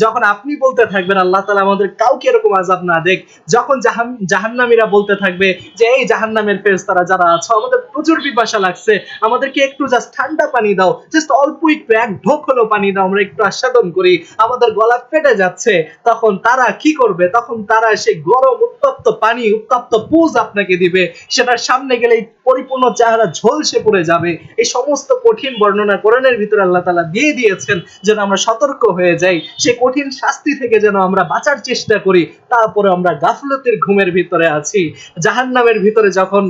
যখন আপনি বলতে থাকবেন, আল্লাহ তাআলা আমাদের কাউকে এরকম আযাব না দেখ, যখন জাহান্নামীরা বলতে থাকবে যে এই জাহান্নামের ফেরেশতারা যারা আছে, আমাদের প্রচুর পিপাসা লাগছে, আমাদেরকে একটু জাস্ট ঠান্ডা পানি দাও, জাস্ট অল্প একটু এক ঢোক হলো পানি দাও, আমরা একটু আস্বাদন করি, আমাদের গলা ফেটে যাচ্ছে। তখন তারা কি করবে? তখন তারা সেই গরম উত্তপ্ত পানি, উত্তপ্ত পুজ আপনাকে দিবে, সেটার সামনে গেলেই পরিপূর্ণ চেহারা ঝলসে পড়ে যাবে। এই সমস্ত কঠিন বর্ণনা কোরআনের ভিতরে আল্লাহ তাআলা দিয়ে দিয়েছেন যেন আমরা সতর্ক হয়ে যাই, সেই কঠিন শাস্তি থেকে যেন আমরা বাঁচার চেষ্টা করি। তারপরে আমরা গাফলতের ঘুমের ভিতরে আছি। জাহান্নামের ভিতরে যখন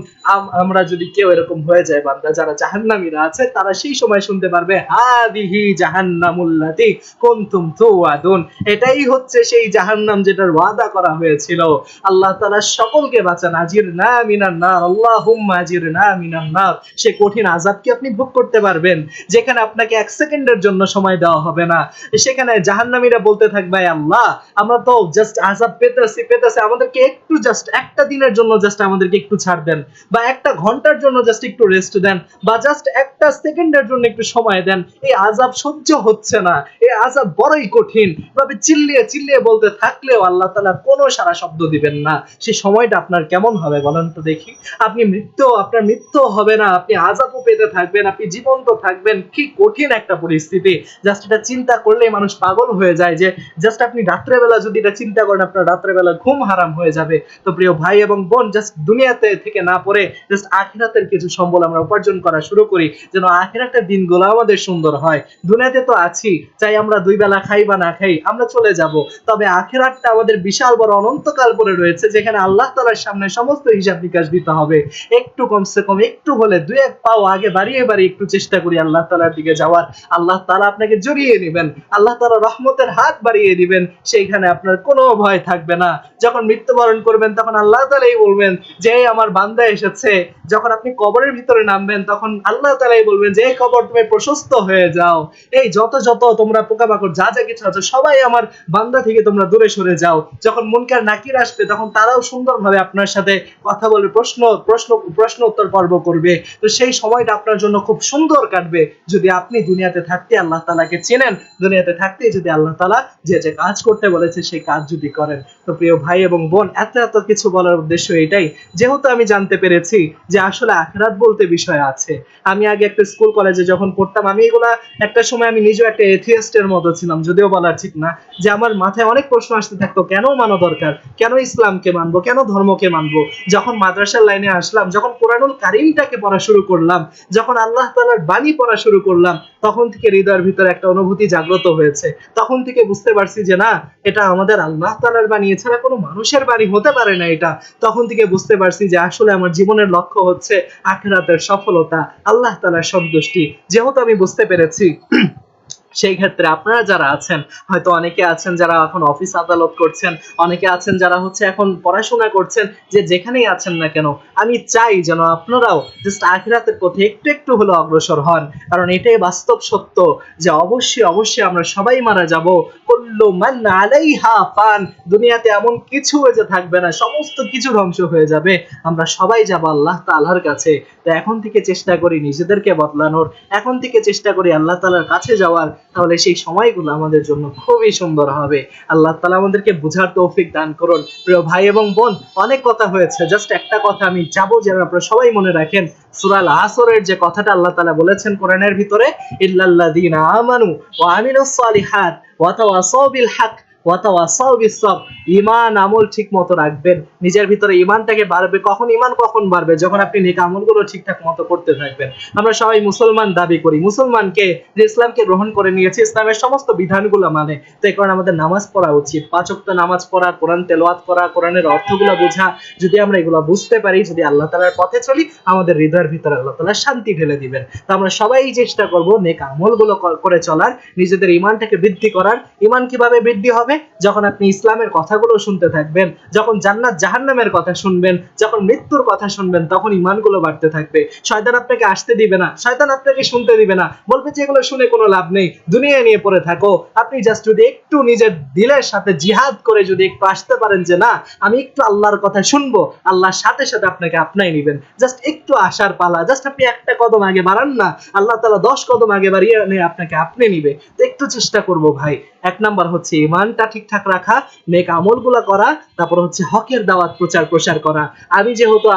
আমরা যদি কেউ এরকম হয়ে যায় বান্দা, যারা জাহান্নামীরা আছে, তারা সেই সময় শুনতে পারবে, হাদিহি জাহান্নামুল্লাতী কুনতুম তুআদুন, এটাই হচ্ছে সেই জাহান্নাম যেটার ওয়াদা করা হয়েছিল। আল্লাহ তাআলা সকলকে বাঁচান, আজিরনা মিনান নার, আল্লাহুম্মা আজিরনা মিনান নার। সে কঠিন আযাব কি আপনি ভোগ করতে পারবেন, যেখানে আপনাকে এক সেকেন্ডের জন্য সময় দেওয়া হবে না। সেখানে জাহান্নামীরা বলতে থাকবে, আল্লাহ, আমরা তো জাস্ট আযাব পেতেছি, আমাদেরকে একটু জাস্ট একটা দিনের জন্য জাস্ট আমাদেরকে একটু ছাড় দেন, বা একটা ঘন্টার জন্য জাস্ট একটু রেস্ট দেন, বা জাস্ট একটা সেকেন্ডের জন্য একটু সময় দেন, এই আযাব সহ্য হচ্ছে না, এই আযাব বড়ই কঠিন। ভাবে চিল্লিয়ে চিল্লিয়ে বলতে থাকলেও আল্লাহ তাআলা কোনো সারা শব্দ দিবেন না। সেই সময়টা আপনার কেমন হবে বলেন তো দেখি? আপনার মৃত্যু হবে না, আপনি আযাবও পেতে থাকবেন, আপনি জীবন্ত থাকবেন। কি কঠিন একটা পরিস্থিতি! জাস্ট এটা চিন্তা করলেই মানুষ পাগল হয়ে যায়, যে জাস্ট আপনি রাত্রেবেলা যদি এটা চিন্তা করেন, আপনার রাত্রেবেলা ঘুম হারাম হয়ে যাবে। তো প্রিয় ভাই এবং বোন, জাস্ট দুনিয়াতে থেকে না পড়ে জাস্ট আখিরাতের কিছু সম্বল আমরা উপার্জন করা শুরু করি, যেন আখিরাতের দিনগুলো আমাদের সুন্দর হয়। দুনিয়াতে তো আছি, চাই আমরা দুই বেলা খাই বা না খাই, আমরা চলে যাব। তবে আখিরাতটা আমাদের বিশাল বড় অনন্তকাল পরে রয়েছে, যেখানে আল্লাহ তাআলার সামনে সমস্ত হিসাব নিকাশ দিতে হবে। একটু কমসে কম একটু হলে দুই এক পাও আগে বাড়িয়ে একটু চেষ্টা করি আল্লাহ তাআলার দিকে যাওয়ার। আল্লাহ তাআলা আপনাকে জড়িয়ে নেবেন, আল্লাহ তাআলা রহমতের হাত বাড়িয়ে দিবেন, সেইখানে আপনার কোনো ভয় থাকবে না। যখন মৃত্যুবরণ করবেন তখন আল্লাহ তাআলাই বলবেন যে আমার বান্দা এসেছে। যখন আপনি কবরের ভিতরে নামবেন তখন আল্লাহ তাআলাই বলবেন যে কবর তুমি প্রশস্ত সুস্থ হয়ে যাও। এই যত যত তোমরা পোকামাকড় যা যা কিছু আছে সবাই আমার বান্দা থেকে তোমরা দূরে সরে যাও। যখন মুনকার নাকির আসবে তখন তারাও সুন্দরভাবে আপনার সাথে কথা বলে প্রশ্ন প্রশ্ন প্রশ্ন উত্তর পর্ব করবে। তো সেই সময়টা আপনার জন্য খুব সুন্দর কাটবে যদি আপনি দুনিয়াতে থাকতে আল্লাহ তাআলাকে চেনেন, দুনিয়াতে থাকতে যদি আল্লাহ তাআলা যে যে কাজ করতে বলেছে সেই কাজ যদি করেন। তো প্রিয় ভাই এবং বোন, এত এত কিছু বলার উদ্দেশ্য এটাই, যেহেতু আমি জানতে পেরেছি যে আসলে আখিরাত বলতে বিষয় আছে। আমি আগে একটা স্কুল কলেজে যখন পড়তাম, আমি এগুলা একটা সময় আমি নিজেও একটা এথিয়েস্টের মতো ছিলাম, যদিও বলা ঠিক না, যে আমার মাথায় অনেক প্রশ্ন আসতে থাকতো, কেন মানা দরকার, কেন ইসলামকে মানবো, কেন ধর্মকে মানবো। যখন মাদ্রাসার লাইনে আসলাম, যখন কোরআনুল কারীমটাকে পড়া শুরু করলাম, যখন আল্লাহ তাআলার বাণী পড়া শুরু করলাম, তখন থেকে হৃদয়ের ভিতরে একটা অনুভূতি জাগ্রত হয়েছে। তখন থেকে বুঝতে পারছি যে না, এটা আমাদের আল্লাহ তাআলার বাণী, এছাড়া কোনো মানুষের বাণী হতে পারে না এটা। তখন থেকে বুঝতে পারছি যে আসলে আমার জীবনের লক্ষ্য হচ্ছে আখিরাতের সফলতা, আল্লাহ তাআলার সন্তুষ্টি। যেহেতু আমি বুঝতে পেরেছি, সেই ক্ষেত্রে আপনারা যারা আছেন, হয়তো অনেকে আছেন যারা এখন অফিস আদালত করছেন, অনেকে আছেন যারা হচ্ছে এখন পড়াশোনা করছেন, যে যেখানেই আছেন না কেন, আমি চাই যেন আপনারাও জাস্ট আখিরাতের পথে একটু একটু হলো অগ্রসর হন। কারণ এটাই বাস্তব সত্য যে অবশ্যই অবশ্যই আমরা সবাই মারা যাব। কুল্লু মান আলাইহা ফান, দুনিয়াতে এমন কিছু যে থাকবে না, সমস্ত কিছু ধ্বংস হয়ে যাবে, আমরা সবাই যাব আল্লাহ তাআলার কাছে। তো এখন থেকে চেষ্টা করি নিজেদেরকে বদলানোর, এখন থেকে চেষ্টা করি আল্লাহ তাআলার কাছে যাওয়ার, তাহলে সেই সময়গুলো আমাদের জন্য খুবই সুন্দর হবে। আল্লাহ তাআলা আমাদেরকে বুঝার তৌফিক দান করুন। প্রিয় ভাই এবং বোন, অনেক কথা হয়েছে, জাস্ট একটা কথা আমি চাবো যেন আপনারা সবাই মনে রাখেন। সূরা আল আসরের যে কথাটা আল্লাহ তাআলা বলেছেন কোরআনের ভিতরে, ইল্লাল্লাযীনা আমানু ওয়া আমিলুস সালিহাত ওয়া তাওয়াসাউ বিল হক ওয়া তাওয়াসাউ বিস সবর। ঈমান আমল ঠিকমতো রাখবেন, নিজের ভিতরে ঈমানটাকে বাড়বে। কখন ঈমান কখন বাড়বে? যখন আপনি নেক আমলগুলো ঠিকঠাক মতো করতে থাকবেন। আমরা সবাই মুসলমান দাবি করি, মুসলমানকে যে ইসলামকে গ্রহণ করে নিয়েছে, ইসলামের সমস্ত বিধানগুলো মানে, তো এই কারণে আমাদের নামাজ পড়া উচিত, ৫ ওয়াক্ত নামাজ পড়া, কোরআন তেলাওয়াত করা, কোরআনের অর্থগুলো বোঝা। যদি আমরা এগুলো বুঝতে পারি, যদি আল্লাহ তাআলার পথে চলি, আমাদের হৃদয়ের ভিতরে আল্লাহ তাআলা শান্তি ঢেলে দিবেন। তো আমরা সবাই চেষ্টা করব নেক আমলগুলো করে চলার, নিজেদের ঈমানটাকে বৃদ্ধি করার। ঈমান কিভাবে বৃদ্ধি হবে? যখন আপনি ইসলামের কথাগুলো শুনতে থাকবেন, যখন জান্নাত জাহান্নামের কথা শুনবেন, যখন মৃত্যুর কথা শুনবেন, তখন ঈমানগুলো বাড়তে থাকবে। শয়তান আপনাকে আসতে দিবে না, শয়তান আপনাকে শুনতে দিবে না, বলবে যে এগুলো শুনে কোনো লাভ নেই, দুনিয়া নিয়ে পড়ে থাকো। আপনি জাস্ট যদি একটু নিজের দিলের সাথে জিহাদ করে যদি একটু আসতে পারেন যে না, আমি একটু আল্লাহর কথা শুনবো, আল্লাহর সাথে সাথে আপনাকে আপনাই নেবেন। জাস্ট একটু আসার পালা, জাস্ট আপনি একটা কদম আগে বাড়ান না, আল্লাহ তাআলা 10 কদম আগে বাড়িয়ে আপনাকে আপনি নিবে। তো একটু চেষ্টা করব ভাই। এক নাম্বার হচ্ছে ঈমানটা ঠিকঠাক রাখা, নেক আমলগুলো করা, তারপর হচ্ছে হকের দাওয়াত প্রচার প্রসার করা। আমি যেহেতু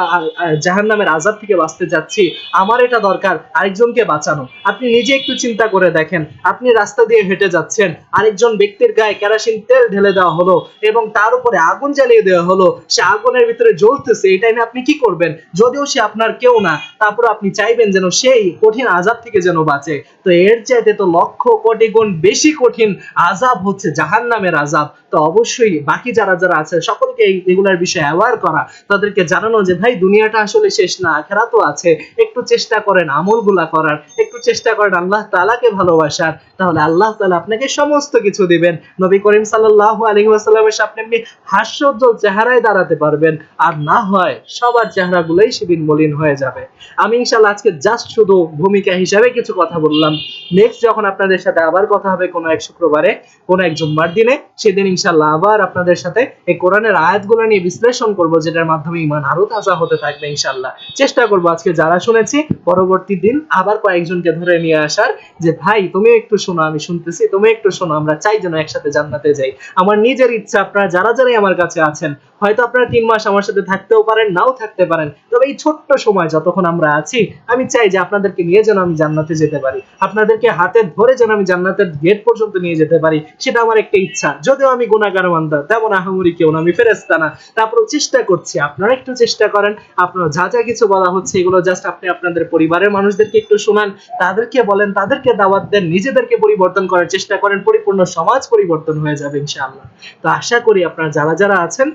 জাহান্নামের আযাব থেকে বাঁচতে যাচ্ছি, আমার এটা দরকার আরেকজনকে বাঁচানো। আপনি নিজে একটু চিন্তা করে দেখেন, আপনি রাস্তা দিয়ে হেঁটে যাচ্ছেন, আরেকজন ব্যক্তির গায়ে কেরোসিন তেল ঢেলে দেওয়া হলো এবং তার উপরে আগুন জ্বালিয়ে দেওয়া হলো, সে আগুনের ভিতরে জ্বলতেছে, এই টাইমে আপনি কি করবেন? যদিও সে আপনার কেউ না, তারপর আপনি চাইবেন যেন সেই কঠিন আযাব থেকে যেন বাঁচে। তো এর চাইতে তো লক্ষ কোটি গুণ বেশি কঠিন আযাব হচ্ছে জাহান্নামের আযাব। তো অবশ্যই বাকি যারা যারা আছে সকলকে এগুলার বিষয়ে অ্যাওয়ার করা, তাদেরকে জানানো যে ভাই দুনিয়াটা আসলে শেষ না, আখিরাতও আছে। একটু চেষ্টা করেন আমলগুলা করার, একটু চেষ্টা করেন আল্লাহ তাআলাকে ভালোবাসার, তাহলে আল্লাহ তাআলা আপনাকে সমস্ত কিছু দিবেন। নবী করিম সাল্লাল্লাহু আলাইহি ওয়াসাল্লামের সামনে আপনি হাস্যোজ্জ্বল চেহারায় দাঁড়াতে পারবেন, আর না হয় সবার চেহারাগুলোই সেদিন মলিন হয়ে যাবে। আমি ইনশাআল্লাহ আজকে জাস্ট শুধু ভূমিকা হিসাবে কিছু কথা বললাম। নেক্সট যখন আপনাদের সাথে আবার কথা হবে কোনো এক শুক্রবারে, কোনো এক জুম্মার দিনে, সেদিন ইনশাআল্লাহ আবার আপনাদের সাথে এই কোরআনের আয়াতগুলো নিয়ে বিশ্লেষণ করব, যেটার মাধ্যমে ঈমান আরো তাজা হতে থাকবে ইনশাআল্লাহ। চেষ্টা করব আজকে যারা শুনেছি পরবর্তী দিন আবার কয়েকজনকে ধরে নিয়ে আসার, যে ভাই তুমি একটু শোনো, আমি শুনতেছি, তুমি একটু শোনো, আমরা চাই যেন একসাথে জান্নাতে যাই। আমার নিজের ইচ্ছা, আপনারা যারা যারাই আমার কাছে আছেন, হয়তো আপনারা 3 মাস আমার সাথে থাকতেও পারেন, নাও থাকতে পারেন, তবে এই ছোট্ট সময় যতক্ষণ আমরা আছি, আমি চাই যে আপনাদেরকে নিয়ে যেন আমি জান্নাতে যেতে পারি, আপনাদেরকে হাতে ধরে যেন আমি জান্নাতের গেট পর্যন্ত নিয়ে যেতে পারি, সেটা আমার একটা ইচ্ছা। যদিও আমি গুনাহগার বান্দা, তেমন আহামরি কেউ না, আমি ফেরেশতা না, তারপরেও চেষ্টা করছি। আপনারা একটু চেষ্টা করেন, আপনারা যা যা কিছু বলা হচ্ছে এগুলো জাস্ট আপনি আপনাদের পরিবারের মানুষদেরকে একটু শোনান, তাদেরকে বলেন, তাদেরকে দাওয়াত দেন, নিজেদেরকে পরিবর্তন করার চেষ্টা করেন, পরিপূর্ণ সমাজ পরিবর্তন হয়ে যাবে ইনশাআল্লাহ। তো আশা করি আপনারা যারা যারা আছেন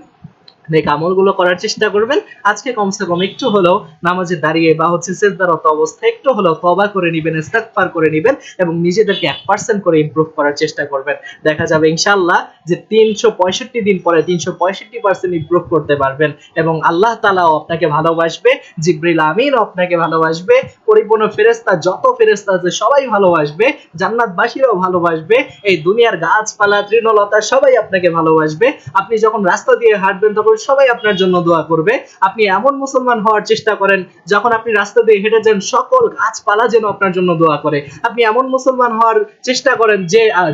নেক আমলগুলো করার চেষ্টা করবেন। আজকে কমসে কম একটু হলেও নামাজে দাঁড়িয়ে বা সিজদারত অবস্থায় একটু হলেও তওবা করে নিবেন, ইস্তিগফার করে নিবেন এবং নিজেদেরকে 1% করে ইমপ্রুভ করার চেষ্টা করবেন। দেখা যাবে ইনশাআল্লাহ যে 365 দিন পরে 365% ইমপ্রুভ করতে পারবেন এবং আল্লাহ তাআলাও আপনাকে ভালোবাসবে, জিবরিল আমিনও আপনাকে ভালোবাসবে, পরিপূর্ণ ফেরেশতা যত ফেরেশতা আছে সবাই ভালোবাসবে, জান্নাতবাসীরাও ভালোবাসবে, এই দুনিয়ার গাছপালা তৃণলতা সবাই আপনাকে ভালোবাসবে। আপনি যখন রাস্তা দিয়ে হাঁটবেন তখন সবাই আপনার জন্য দোয়া করবে। আপনি এমন মুসলমান হওয়ার চেষ্টা করেন যখন আপনি রাস্তা দিয়ে হেঁটে যান সকল গাছপালা যেন আপনার জন্য দোয়া করে। আপনি এমন মুসলমান হওয়ার চেষ্টা করেন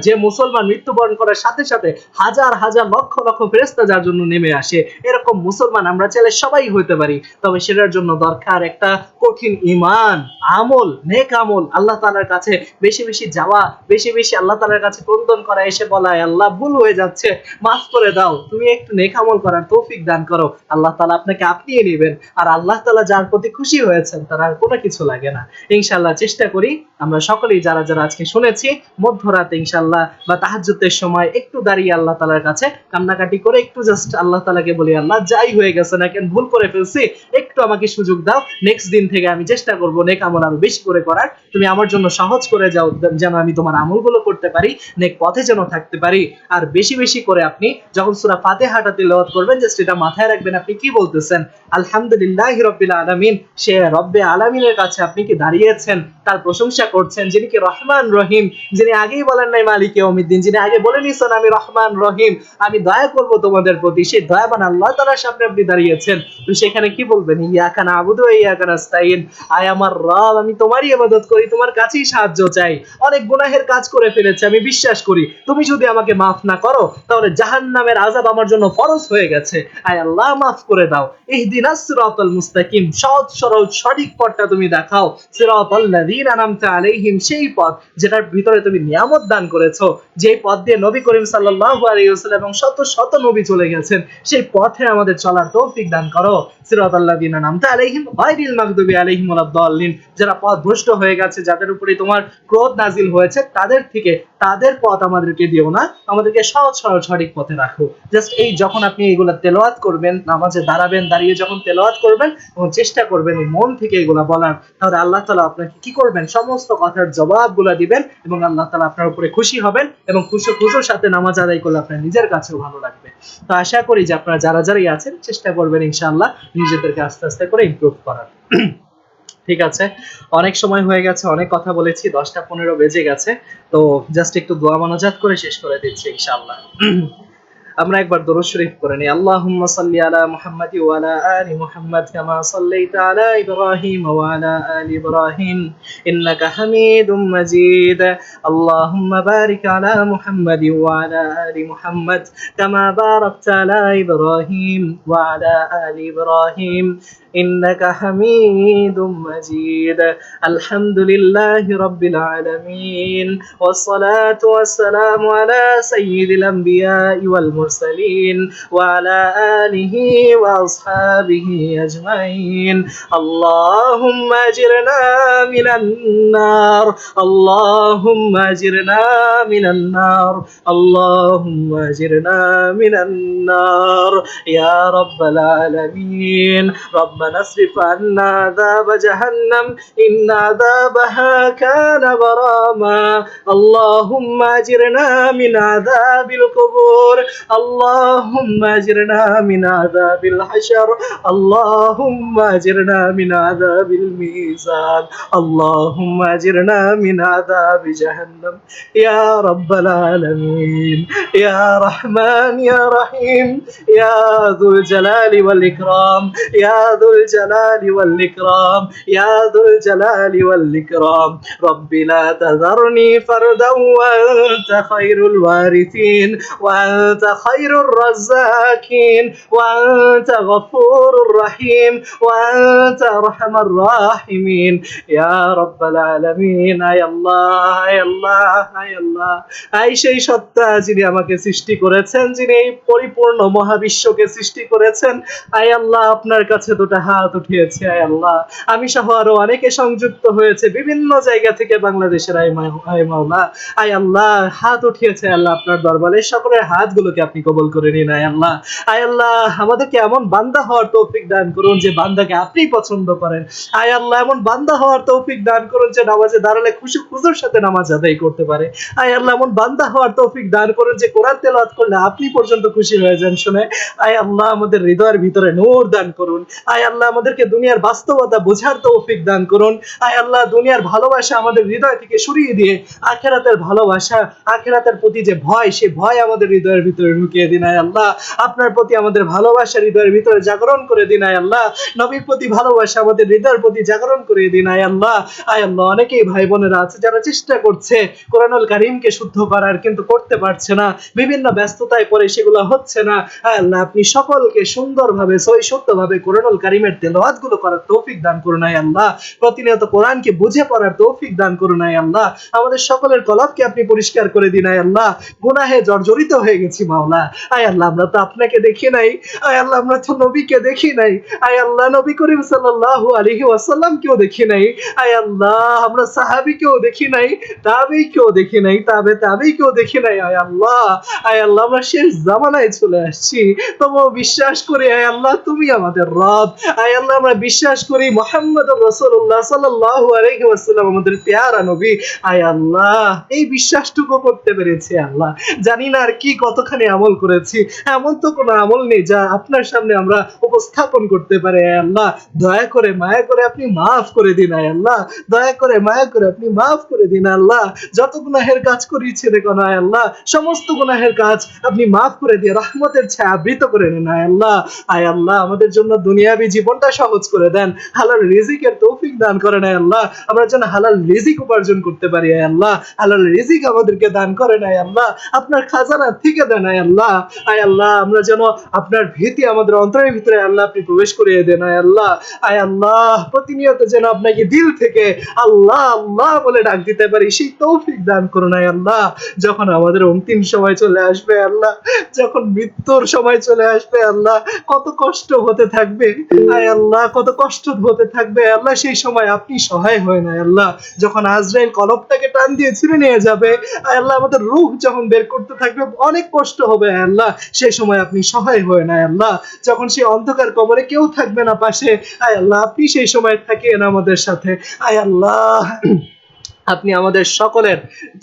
যে মুসলমান মৃত্যুবরণ করার সাথে সাথে হাজার হাজার লক্ষ লক্ষ ফেরেশতা যার জন্য নেমে আসে। এরকম মুসলমান আমরা চাইলে সবাই হতে পারি, তবে সেটার জন্য দরকার একটা কঠিন ঈমান, আমল, নেক আমল, আল্লাহ তাআলার কাছে বেশি বেশি যাওয়া, বেশি বেশি আল্লাহ তাআলার কাছে ক্রন্দন করা, এসে বলা আল্লাহ ভুল হয়ে যাচ্ছে, মাফ করে দাও, তুমি একটু নেক আমল করার তৌফিক দান করো। আল্লাহ তাআলা আপনাকে আপনিয়ে নেবেন আর আল্লাহ তাআলা যার প্রতি খুশি হয়েছেন তার আর কোনো কিছু লাগে না। ইনশাআল্লাহ চেষ্টা করি আমরা সকলেই যারা যারা আজকে শুনেছি মধ্যরাতে ইনশাআল্লাহ বা তাহাজ্জুদের সময় একটু দাঁড়িয়ে আল্লাহ তাআলার কাছে কান্নাকাটি করে একটু জাস্ট আল্লাহ তাআলাকে বলি আল্লাহ যাই হয়ে গেছে না কেন, ভুল করে ফেলছি, একটু আমাকে সুযোগ দাও, নেক্সট দিন থেকে আমি চেষ্টা করব নেক আমল আরো বেশি করে করার, তুমি আমার জন্য সহজ করে যাও যেন আমি তোমার আমলগুলো করতে পারি, নেক পথে যেন থাকতে পারি। আর বেশি বেশি করে আপনি যখন সূরা ফাতিহাটা তিলাওয়াত করবেন জাস্ট এটা মাথায় রাখবেন আপনি কি বলতেছেন, আলহামদুলিল্লাহি রাব্বিল আলামিন, সে রব্বে আলামিনের কাছে আপনি কি দাঁড়িয়েছেন, তার প্রশংসা করছেন যিনি কি রহমান রহিম, যিনি আগেই বলেন নাই মালিক ইয়াউমিদ্দিন, যিনি আগে বলে নিয়েছেন আমি রহমান রহিম, আমি দয়া করব তোমাদের প্রতি, সেই দয়াবান আল্লাহ তাআলার সামনে আপনি দাঁড়িয়েছেন। তো সেখানে কি বলবেন, ইয়াকা নাবুদু ওয়া ইয়াকা নাস্তাইন, আয় আমার রব আমি তোমারই ইবাদত করি, তোমার কাছেই সাহায্য চাই, অনেক গুনাহের কাজ করে ফেলেছি আমি বিশ্বাস করি, তুমি যদি আমাকে মাফ না করো তাহলে জাহান্নামের আযাব আমার জন্য ফরজ হয়ে গেছে, আয় আল্লাহ মাফ করে দাও, ইহদিনাস সিরাতাল মুস্তাকিম, সহজ সরল সঠিক পথটা তুমি দেখাও, সিরাতাল লাযিনা আনআমতা আলাইহিম, সেই পথ যেটার ভিতরে তুমি নিয়ামত দান করেছো, যে পথ দিয়ে নবী করিম সাল্লাল্লাহু আলাইহি ওয়াসাল্লাম এবং শত শত নবী চলে গেছেন, সেই পথে আমাদের চলার তৌফিক দান করো, সিরাতাল লাযিনা আনআমতা আলাইহিম গায়রিল মাগদুবি আলাইহিম ওয়ালাদ-দাল্লিন, যারা পথভ্রষ্ট হয়ে গেছে, যাদের উপরে তোমার ক্রোধ নাজিল হয়েছে তাদের থেকে তাদের পথ আমাদেরকে দিও না, আমাদেরকে সহজ সরল সঠিক পথে রাখো। জাস্ট এই যখন আপনি এগুলা তেলাওয়াত করবেন, নামাজে দাঁড়াবেন, দাঁড়িয়ে যখন তেলাওয়াত করবেন তখন চেষ্টা করবেন এই মন থেকে এগুলা বলার, তাহলে আল্লাহ তাআলা আপনাকে কি করবেন, সমস্ত কথার জবাবগুলা দিবেন এবং আল্লাহ তাআলা আপনার উপরে খুশি হবেন এবং খুশির সাথে নামাজ আদায় করলে আপনার নিজের কাছেও ভালো লাগবে। তো আশা করি যে আপনারা যারা যারাই আছেন চেষ্টা করবেন ইনশাআল্লাহ নিজেদেরকে আস্তে আস্তে করে ইমপ্রুভ করার। ঠিক আছে, অনেক সময় হয়ে গেছে, অনেক কথা বলেছি, 10টা 15 বেজে গেছে, তো জাস্ট একটু দোয়া মোনাজাত করে শেষ করে দিচ্ছি ইনশাআল্লাহ। আমরা একবার দরুদ শরীফ করে নিই। আল্লাহুম্মা সাল্লি আলা মুহাম্মাদি ওয়া আলা আলি মুহাম্মাদ কামা সাল্লাইতা আলা ইব্রাহিম ওয়া আলা আলি ইব্রাহিম ইন্নাকা হামিদুম মাজিদ। আল্লাহুম্মা বারিক আলা মুহাম্মাদি ওয়া আলা আলি মুহাম্মাদ কামা বারাকতা আলা ইব্রাহিম ওয়া আলা আলি ইব্রাহিম ইন্নাকা হামিদুম মাজিদ। আলহামদুলিল্লাহি রাব্বিল আলামিন ওয়াস সালাতু ওয়াস সালামু আলা সাইয়্যিদিল আমবিয়া ওয়াল মুরসালিন ওয়া আলা আলিহি ওয়া আসহাবিহি আজমাইন। আল্লাহুম্মা আজিরনা মিনান নার, আল্লাহুম্মা আজিরনা মিনান নার, আল্লাহুম্মা আজিরনা মিনান নার ইয়া রাব্বাল আলামিন। ربنا اصرف عنا عذاب جهنم إن عذابها كان غراما اللهم أجرنا من عذاب القبور اللهم أجرنا من عذاب الحشر اللهم أجرنا من عذاب الميزان اللهم أجرنا من عذاب جهنم يا رب العالمين يا رحمن يا رحيم يا ذو الجلال والإكرام يا ذو الجلال والإكرام يا ذو الجلال والإكرام رب لا تذرني فردا وأنت خير الوارثين وأنت خير الرزاقين وأنت غفور رحيم وأنت أرحم الراحمين يا رب العالمين আয় আল্লাহ আয় আল্লাহ আয় আল্লাহ আয় সেই সত্তা যিনি আমাকে সৃষ্টি করেছেন, যিনি এই পরিপূর্ণ মহাবিশ্বকে সৃষ্টি করেছেন, আয় আল্লাহ আপনার কাছে দুটো হাত উঠিয়েছে, আয় আল্লাহ আমি সহ আরো অনেকে সংযুক্ত হয়েছে বিভিন্ন জায়গা থেকে বাংলাদেশের, আয় মাওলা আয় আল্লাহ হাত উঠিয়েছে, আল্লাহ আপনার দরবারে সকলের হাতগুলোকে আপনি আপনি কবুল করে নিন আয় আল্লাহ। আয় আল্লাহ আমাদেরকে এমন বান্দা হওয়ার তৌফিক দান করুন যে বান্দাকে আপনি পছন্দ করেন। আয় আল্লাহ এমন বান্দা হওয়ার তৌফিক দান করুন যে নামাজে দাঁড়ালে খুশু খুজুর সাথে নামাজ আদায় করতে পারে। আয় আল্লাহ এমন বান্দা হওয়ার তৌফিক দান করুন যে কোরআন তেলাওয়াত করলে আপনি পর্যন্ত খুশি হয়ে যান শুনে। আয় আল্লাহ আমাদের হৃদয়ের ভিতরে নূর দান করুন। আয় আল্লাহ আমাদেরকে দুনিয়ার বাস্তবতা বোঝার তৌফিক দান করুন। আয় আল্লাহ দুনিয়ার ভালোবাসা আমাদের হৃদয় থেকে সরিয়ে দিয়ে আখিরাতের ভালোবাসা, আখিরাতের প্রতি যে ভয়, সে ভয় আমাদের হৃদয়ের ভিতরে ঢুকিয়ে দিন আয় আল্লাহ। আপনার প্রতি আমাদের ভালোবাসা হৃদয়ের ভিতরে জাগরণ করে দিন আয় আল্লাহ। নবীর প্রতি ভালোবাসা আমাদের হৃদয়ের প্রতি জাগরণ করে দিন আয় আল্লাহ। আয় আল্লাহ অনেকেই ভাই বোনেরা আছে যারা চেষ্টা করছে কোরআনুল কারীমকে শুদ্ধ করার, কিন্তু করতে পারছে না, বিভিন্ন ব্যস্ততায় পড়ে সেগুলো হচ্ছে না। আয় আল্লাহ আপনি সকলকে সুন্দরভাবে সহিষ্ণুভাবে কোরআনুল কারীমের তেলাওয়াত গুলো করার তৌফিক দান করুন আয় আল্লাহ। প্রতিনিয়ত কোরআনকে বুঝে পড়ার তৌফিক দান করুন আয় আল্লাহ। আমাদের সকলের কলবকে আপনি পরিষ্কার করে দিন আয় আল্লাহ। গুনাহে জর্জরিত হয়ে গেছি মাওলা। আয় আল্লাহ আমরা তো আপনাকে দেখি নাই, আয় আল্লাহ আমরা তো নবীকে দেখি নাই, আয় আল্লাহ নবী করিম সাল্লাল্লাহু আলাইহি ওয়াসাল্লামকেও দেখি নাই, আয় আল্লাহ আমরা সাহাবীকেও দেখি নাই, তাবেঈকেও দেখি নাই, তাবেঈকেও দেখি নাই। আয় আল্লাহ, আয় আল্লাহ আমরা শেষ জামানায় চলে আসছি, তবুও বিশ্বাস করি আয় আল্লাহ তুমি আমাদের রব। আয় আল্লাহ আমরা বিশ্বাস করি মুহাম্মদুর রাসূলুল্লাহ সাল্লাল্লাহু আলাইহি ওয়াসাল্লাম আমাদের প্যারা নবী। আয় আল্লাহ এই বিশ্বাসটুকু করতে পেরেছি আল্লাহ। জানি না আর কি কতখানি আমল করেছি, এমন তো কোনো আমল নেই যা আপনার সামনে আমরা উপস্থাপন করতে পারি। আয় আল্লাহ দয়া করে মায়া করে আপনি মাফ করে দিন আয় আল্লাহ। দয়া করে মায়া করে আপনি মাফ করে দিন আল্লাহ। যত গুনাহের কাজ করেছি রে কোন আয় আল্লাহ, সমস্ত গুনাহের কাজ আপনি মাফ করে দিয়ে রহমতের ছায়া আবৃত করে নিন আয় আল্লাহ। আয় আল্লাহ আমাদের জন্য দুনিয়াবী জীবনটা সহজ করে দেন, হালাল রিজিকের তৌফিক দান করেন আয় আল্লাহ। আমরা যেন হালাল রিজিক উপার্জন করতে পারি আয় আল্লাহ। হালাল রিজিক আমাদেরকে দান করেন আয় আল্লাহ। আপনার খাজানা থেকে দেন আয় আল্লাহ। আয় আল্লাহ আমরা যেন আপনার ভীতি আমাদের অন্তরের ভিতরে আল্লাহ আপনি প্রবেশ করিয়ে দেন আয় আল্লাহ। আয় আল্লাহ প্রতিনিয়ত যেন আপনাকে দিল থেকে আল্লাহ আল্লাহ বলে ডাক দিতে পারি, সেই তৌফিক দান করুন আয় আল্লাহ। যখন আমাদের অন্তিম সময় চলে আসবে আল্লাহ, যখন মৃত্যুর সময় চলে আসবে আল্লাহ, কত কষ্ট হতে থাকবে আয় আল্লাহ, কত কষ্ট হতে থাকবে আল্লাহ, সেই সময় আপনি সহায় হয়ে না আল্লাহ। যখন আজরাইল কলবটাকে টান দিয়ে ছিঁড়ে নিয়ে যাবে আয় আল্লাহ, আমাদের রূহ যখন বের করতে থাকবে অনেক কষ্ট হবে আয় আল্লাহ, সেই সময় আপনি সহায় হয়ে না আল্লাহ। যখন সেই অন্ধকার কবরে কেউ থাকবে না পাশে আয় আল্লাহ, আপনি সেই সময় থাকিয়েন আমাদের সাথে আয় আল্লাহ। আপনি আমাদের সকলের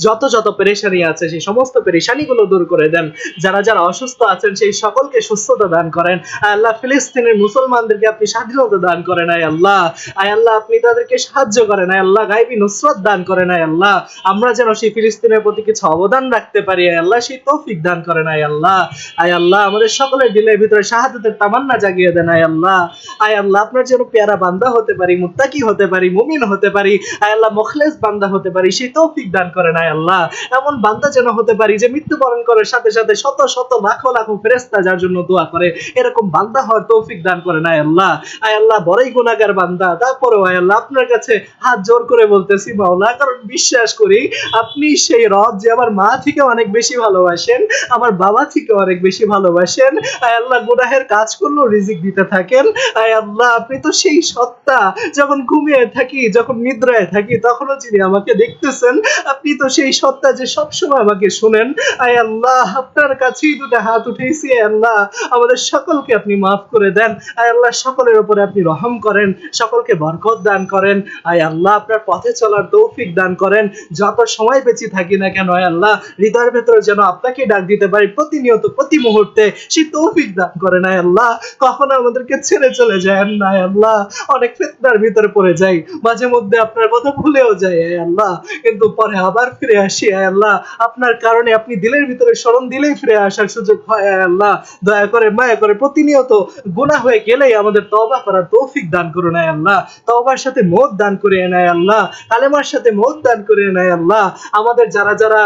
যত যত পেরেশানি আছে সেই সমস্ত পেরেশানিগুলো দূর করে দেন। যারা যারা অসুস্থ আছেন সেই সকলকে সুস্থতা দান করেন আয় আল্লাহ। ফিলিস্তিনের মুসলমানদেরকে আপনি স্বাধীনতা দান করেন আয় আল্লাহ। আয় আল্লাহ আপনি তাদেরকে সাহায্য করেন আয় আল্লাহ, গায়বী নুসরত দান করেন আয় আল্লাহ। আমরা যেন সেই ফিলিস্তিনের প্রতি কিছু অবদান রাখতে পারি আয় আল্লাহ, সেই তৌফিক দান করেন আয় আল্লাহ। আয় আল্লাহ আমাদের সকলের দিলের ভিতরে শাহাদাতের তামান্না জাগিয়ে দেন আয় আল্লাহ। আয় আল্লাহ আপনার যেন পেয়ারা বান্দা হতে পারি, মুত্তাকি হতে পারি, মুমিন হতে পারি আয় আল্লাহ, মুখলেস বান্দা হতে পারি, সেই তৌফিক দান করেন আয় আল্লাহ। এমন বান্দা যেন হতে পারি যে মৃত্যুবরণ করার সাথে সাথে শত শত লাখো লাখো ফেরেশতা যার জন্য দোয়া করে, এরকম বান্দা হওয়ার তৌফিক দান করেন আয় আল্লাহ। আয় আল্লাহ বড়ই গুনাহগার বান্দা, তারপরেও আয় আল্লাহ আপনার কাছে হাত জোর করে বলতেছি মাওলা, কারণ বিশ্বাস করি আপনি সেই রব যে আমার মা থেকে অনেক বেশি ভালোবাসেন, আমার বাবা থেকে অনেক বেশি ভালোবাসেন। আয় আল্লাহ গুনাহের কাজ করলেও রিজিক দিতে থাকেন আয় আল্লাহ। আপনি তো সেই সত্তা, যখন ঘুমিয়ে থাকি, যখন নিদ্রায় থাকি, তখনও যিনি আমাকে দেখতেছেন, আপনি তো সেই সত্তা যে সবসময় আমাকে শুনেন আয় আল্লাহ। আপনার কাছেই দুটো হাত উঠেছি আয় আল্লাহ, আমাদের সকলকে আপনি মাফ করে দেন আয় আল্লাহ। সকলের উপরে আপনি রহম করেন, সকলকে বরকত দান করেন আয় আল্লাহ। আপনার পথে চলার তৌফিক দান করেন, যত সময় বেঁচে থাকি না কেন আয় আল্লাহ, হৃদয়ের ভেতরে যেন আপনাকে ডাক দিতে পারি প্রতিনিয়ত, প্রতি মুহূর্তে, সেই তৌফিক দান করেন আয় আল্লাহ। কখনো আমাদেরকে ছেড়ে চলে যায় না আয় আল্লাহ। অনেক ফিতনার ভিতরে পড়ে যাই, মাঝে মধ্যে আপনার কথা ভুলেও যাই আয় আল্লাহ, কিন্তু পরে আবার ফিরে আসি আয় আল্লাহ। আপনার কারণে আপনি দিলের ভিতরে স্মরণ দিলেই ফিরে আসার সুযোগ হয় আয় আল্লাহ। দয়া করে মায়া করে প্রতিনিয়ত গুনাহ হয়ে গেলেই আমাদের তওবা করার তৌফিক দান করুন আয় আল্লাহ। তওবার সাথে মওত দান করে আয় আল্লাহ, কালেমার সাথে মওত দান করে আয় আল্লাহ। আমাদের যারা যারা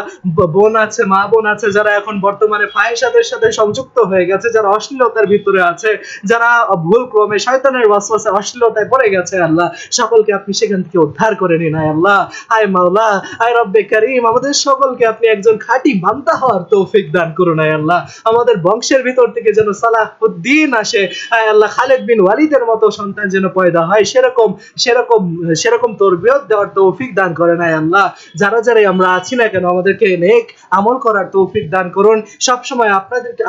বোন আছে, মা বোন আছে, যারা এখন বর্তমানে ফাহিশাতের সাথে সংযুক্ত হয়ে গেছে, যারা অশ্লীলতার ভিতরে আছে, যারা ভুল ক্রমে শয়তানের ওয়াসওয়াসে অশ্লীলতায় পড়ে গেছে আল্লাহ, সকলকে আপনি সেখান থেকে উদ্ধার করে নিন আয় আল্লাহ। আয় মাওলা, আয় রব্বে কারীম, আমাদের সকলকে আপনি একজন খাঁটি বান্দা হওয়ার তৌফিক দান করুন আয় আল্লাহ। আমাদের বংশের ভিতর থেকে যেন সালাহুদ্দিন আসে আয় আল্লাহ, খালিদ বিন ওয়ালিদের মতো সন্তান যেন পয়দা হয়, সেরকম সেরকম সেরকম তরবিয়ত দেওয়ার তৌফিক দান করেন আয় আল্লাহ। যারা যারাই আমরা আছি না কেন, আমাদেরকে নেক আমল করার তৌফিক দান করুন, সবসময়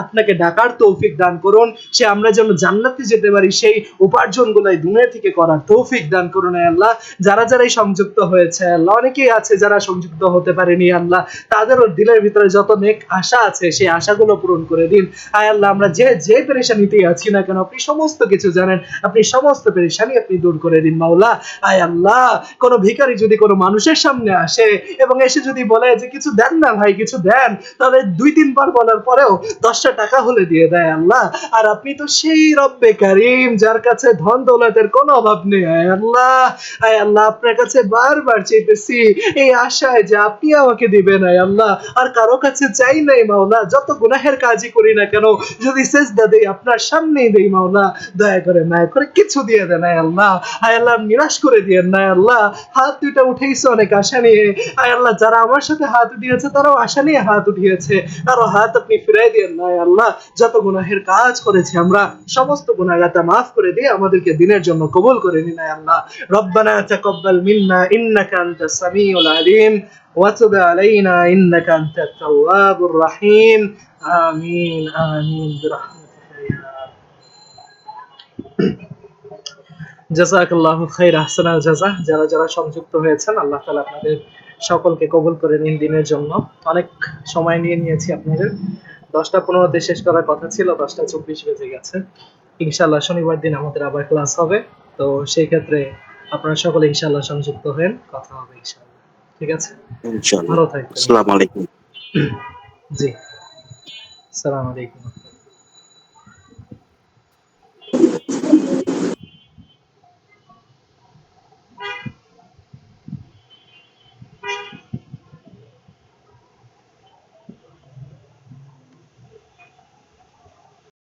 আপনাকে ডাকার তৌফিক দান করুন, সে আমরা যেন জান্নাতে যেতে পারি সেই উপার্জন গুলাই দুনিয়া থেকে করার তৌফিক দান করুন আয় আল্লাহ। যারা যারাই সংযুক্ত হয়েছে আল্লাহ, অনেকেই আছে যারা সংযুক্ত হতে পারেনি আল্লাহ, তাদেরও দিলের ভিতরে যত নেক আশা আছে সেই আশাগুলো পূরণ করে দিন আয় আল্লাহ। আমরা যে যে পেরেশানিতেই আছি না কেন, আপনি সমস্ত কিছু জানেন, আপনি সমস্ত পেরেশানি আপনি দূর করে দিন মাওলা আয় আল্লাহ। কোন ভিখারি যদি কোনো মানুষের সামনে আসে এবং এসে যদি বলে যে কিছু দেন না ভাই, কিছু দেন, তাহলে 2-3 বার বলার পরেও 10টা টাকা হলে দিয়ে দেয় আল্লাহ। আর আপনি তো সেই রব্বে কারীম যার কাছে ধন দৌলতের কোনো অভাব নেই আয় আল্লাহ। আয় আল্লাহ, আপনার কাছে বারবার চাইতেছি এই আশায় যে আপনি আমাকে দিবেন আয় আল্লাহ। আর কারো কাছে চাই নাই মাওলা, যত গুনাহের কাজই করি না কেন, যদি সেজদা দেই আপনার সামনেই দেই মাওলা, দয়া করে মায়া করে কিছু দিয়ে দেন আয় আল্লাহ। আয় আল্লাহ, নিরাশ করে দিয়েন না আয় আল্লাহ। হাত দুইটা উঠেইছে অনেক আশা নিয়ে আয় আল্লাহ, যারা আমার সাথে হাত উঠিয়েছে তারাও আশা নিয়ে হাত উঠিয়েছে, তারও হাত আপনি ফিরাই দিয়েন না আয় আল্লাহ। যত গুনাহের কাজ করেছি আমরা, সমস্ত গুনাহগাতা মাফ করে দিয়ে আমাদেরকে দিনের জন্য কবুল করে নিন আয় আল্লাহ। রব্বানা তাকাব্বাল মিন্না ইন্নাকা আনতাস সামিউল আলিম ওয়া তুব আলাইনা ইন্নাকা আনতাত তাওয়াবুর রহিম। আমিন আমিন বিরহমাতিকা ইয়া জাযাকাল্লাহু খাইর, আহসানাল জাযা। যারা যারা সংযুক্ত হয়েছেন, আল্লাহ তাআলা আপনাদের সকলকে কবুল করে নিন দিনের জন্য। অনেক সময় নিয়ে নিয়েছি আপনাদের, 10টা 15তে শেষ করার কথা ছিল, 10টা 24 বেজে গেছে। ইনশাআল্লাহ শনিবার দিন আমাদের আবার ক্লাস হবে, তো সেই ক্ষেত্রে আপনারা সকলে ইনশাআল্লাহ সংযুক্ত হন, কথা হবে ইনশাআল্লাহ। ঠিক আছে, ইনশাআল্লাহ। ভালো থাকবেন। আসসালামু আলাইকুম। জি, আসসালামু আলাইকুম।